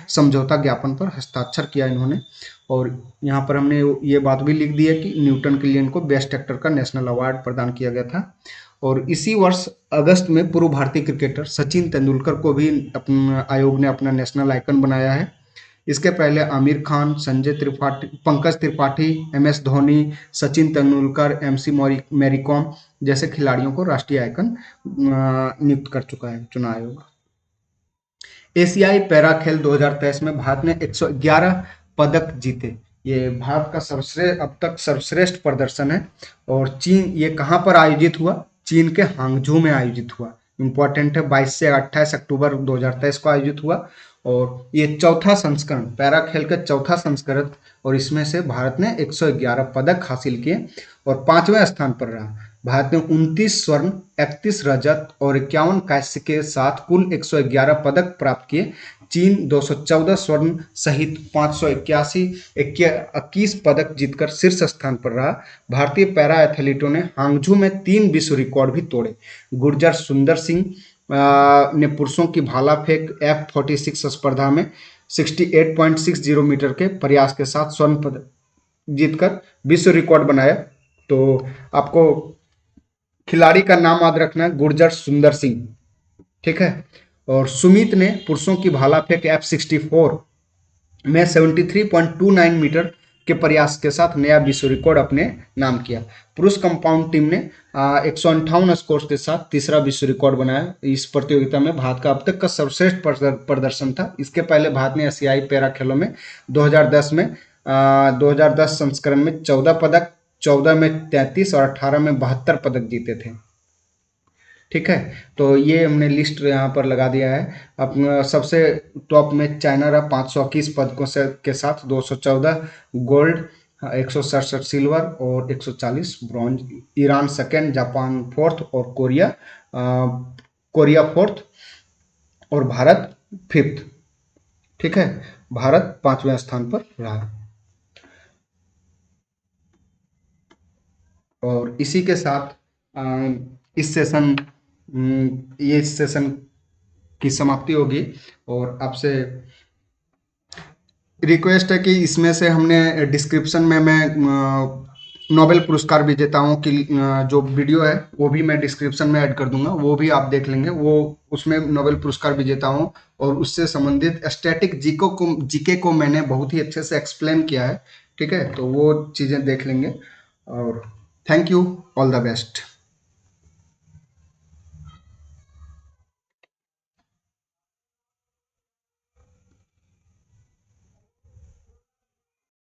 समझौता ज्ञापन पर हस्ताक्षर किया इन्होंने और यहाँ पर हमने ये बात भी लिख दी है कि न्यूटन के लिए इनको बेस्ट एक्टर का नेशनल अवार्ड प्रदान किया गया था। और इसी वर्ष अगस्त में पूर्व भारतीय क्रिकेटर सचिन तेंदुलकर को भी अपना आयोग ने अपना नेशनल आइकन बनाया है। इसके पहले आमिर खान, संजय त्रिपाठी, पंकज त्रिपाठी, MS धोनी, सचिन तेंदुलकर, MC मैरीकॉम जैसे खिलाड़ियों को राष्ट्रीय आइकन नियुक्त कर चुका है चुनाव आयोग। एशियाई पैरा खेल 2023 में भारत ने 111 पदक जीते। ये भारत का अब तक सर्वश्रेष्ठ प्रदर्शन है और चीन, ये कहाँ पर आयोजित हुआ? चीन के हांगझू में आयोजित हुआ। इंपॉर्टेंट है, 22 से 28 अक्टूबर 2023 को आयोजित हुआ और ये चौथा संस्करण, पैरा खेल का चौथा संस्करण और इसमें से भारत ने 111 पदक हासिल किए और 5वें स्थान पर रहा। भारत ने 29 स्वर्ण, 31 रजत और 51 कांस्य के साथ कुल 111 पदक प्राप्त किए। चीन 214 स्वर्ण सहित 581 पदक जीतकर शीर्ष स्थान पर रहा। भारतीय पैरा एथलीटों ने हांगझू में 3 विश्व रिकॉर्ड भी तोड़े। गुर्जर सुंदर सिंह ने पुरुषों की भाला फेंक F46 स्पर्धा में 68.60 मीटर के प्रयास के साथ स्वर्ण पदक जीतकर विश्व रिकॉर्ड बनाया। तो आपको खिलाड़ी का नाम याद रखना है, गुर्जर सुंदर सिंह। ठीक है, और सुमित ने पुरुषों की भाला फेंक F64 में 73.29 मीटर के प्रयास के साथ नया विश्व रिकॉर्ड अपने नाम किया। पुरुष कंपाउंड टीम ने 158 स्कोर के साथ तीसरा विश्व रिकॉर्ड बनाया। इस प्रतियोगिता में भारत का अब तक का सर्वश्रेष्ठ प्रदर्शन था। इसके पहले भारत ने एशियाई पैरा खेलों में 2010 संस्करण में 14 पदक, 14 में 33 और 18 में 72 पदक जीते थे। ठीक है, तो ये हमने लिस्ट यहाँ पर लगा दिया है। अपना सबसे टॉप में चाइना रहा 521 पदकों से के साथ 214 गोल्ड, 167 सिल्वर और 140 bronze. Iran second, Japan fourth और कोरिया फोर्थ और भारत फिफ्थ। ठीक है, भारत 5वें स्थान पर रहा। और इसी के साथ इस सेशन की समाप्ति होगी और आपसे रिक्वेस्ट है कि इसमें से हमने डिस्क्रिप्शन में मैं नोबेल पुरस्कार विजेताओं की जो वीडियो है वो भी मैं डिस्क्रिप्शन में ऐड कर दूंगा, वो भी आप देख लेंगे। वो उसमें नोबेल पुरस्कार विजेताओं और उससे संबंधित स्टैटिक जीके को मैंने बहुत ही अच्छे से एक्सप्लेन किया है। ठीक है, तो वो चीज़ें देख लेंगे। और thank you, all the best.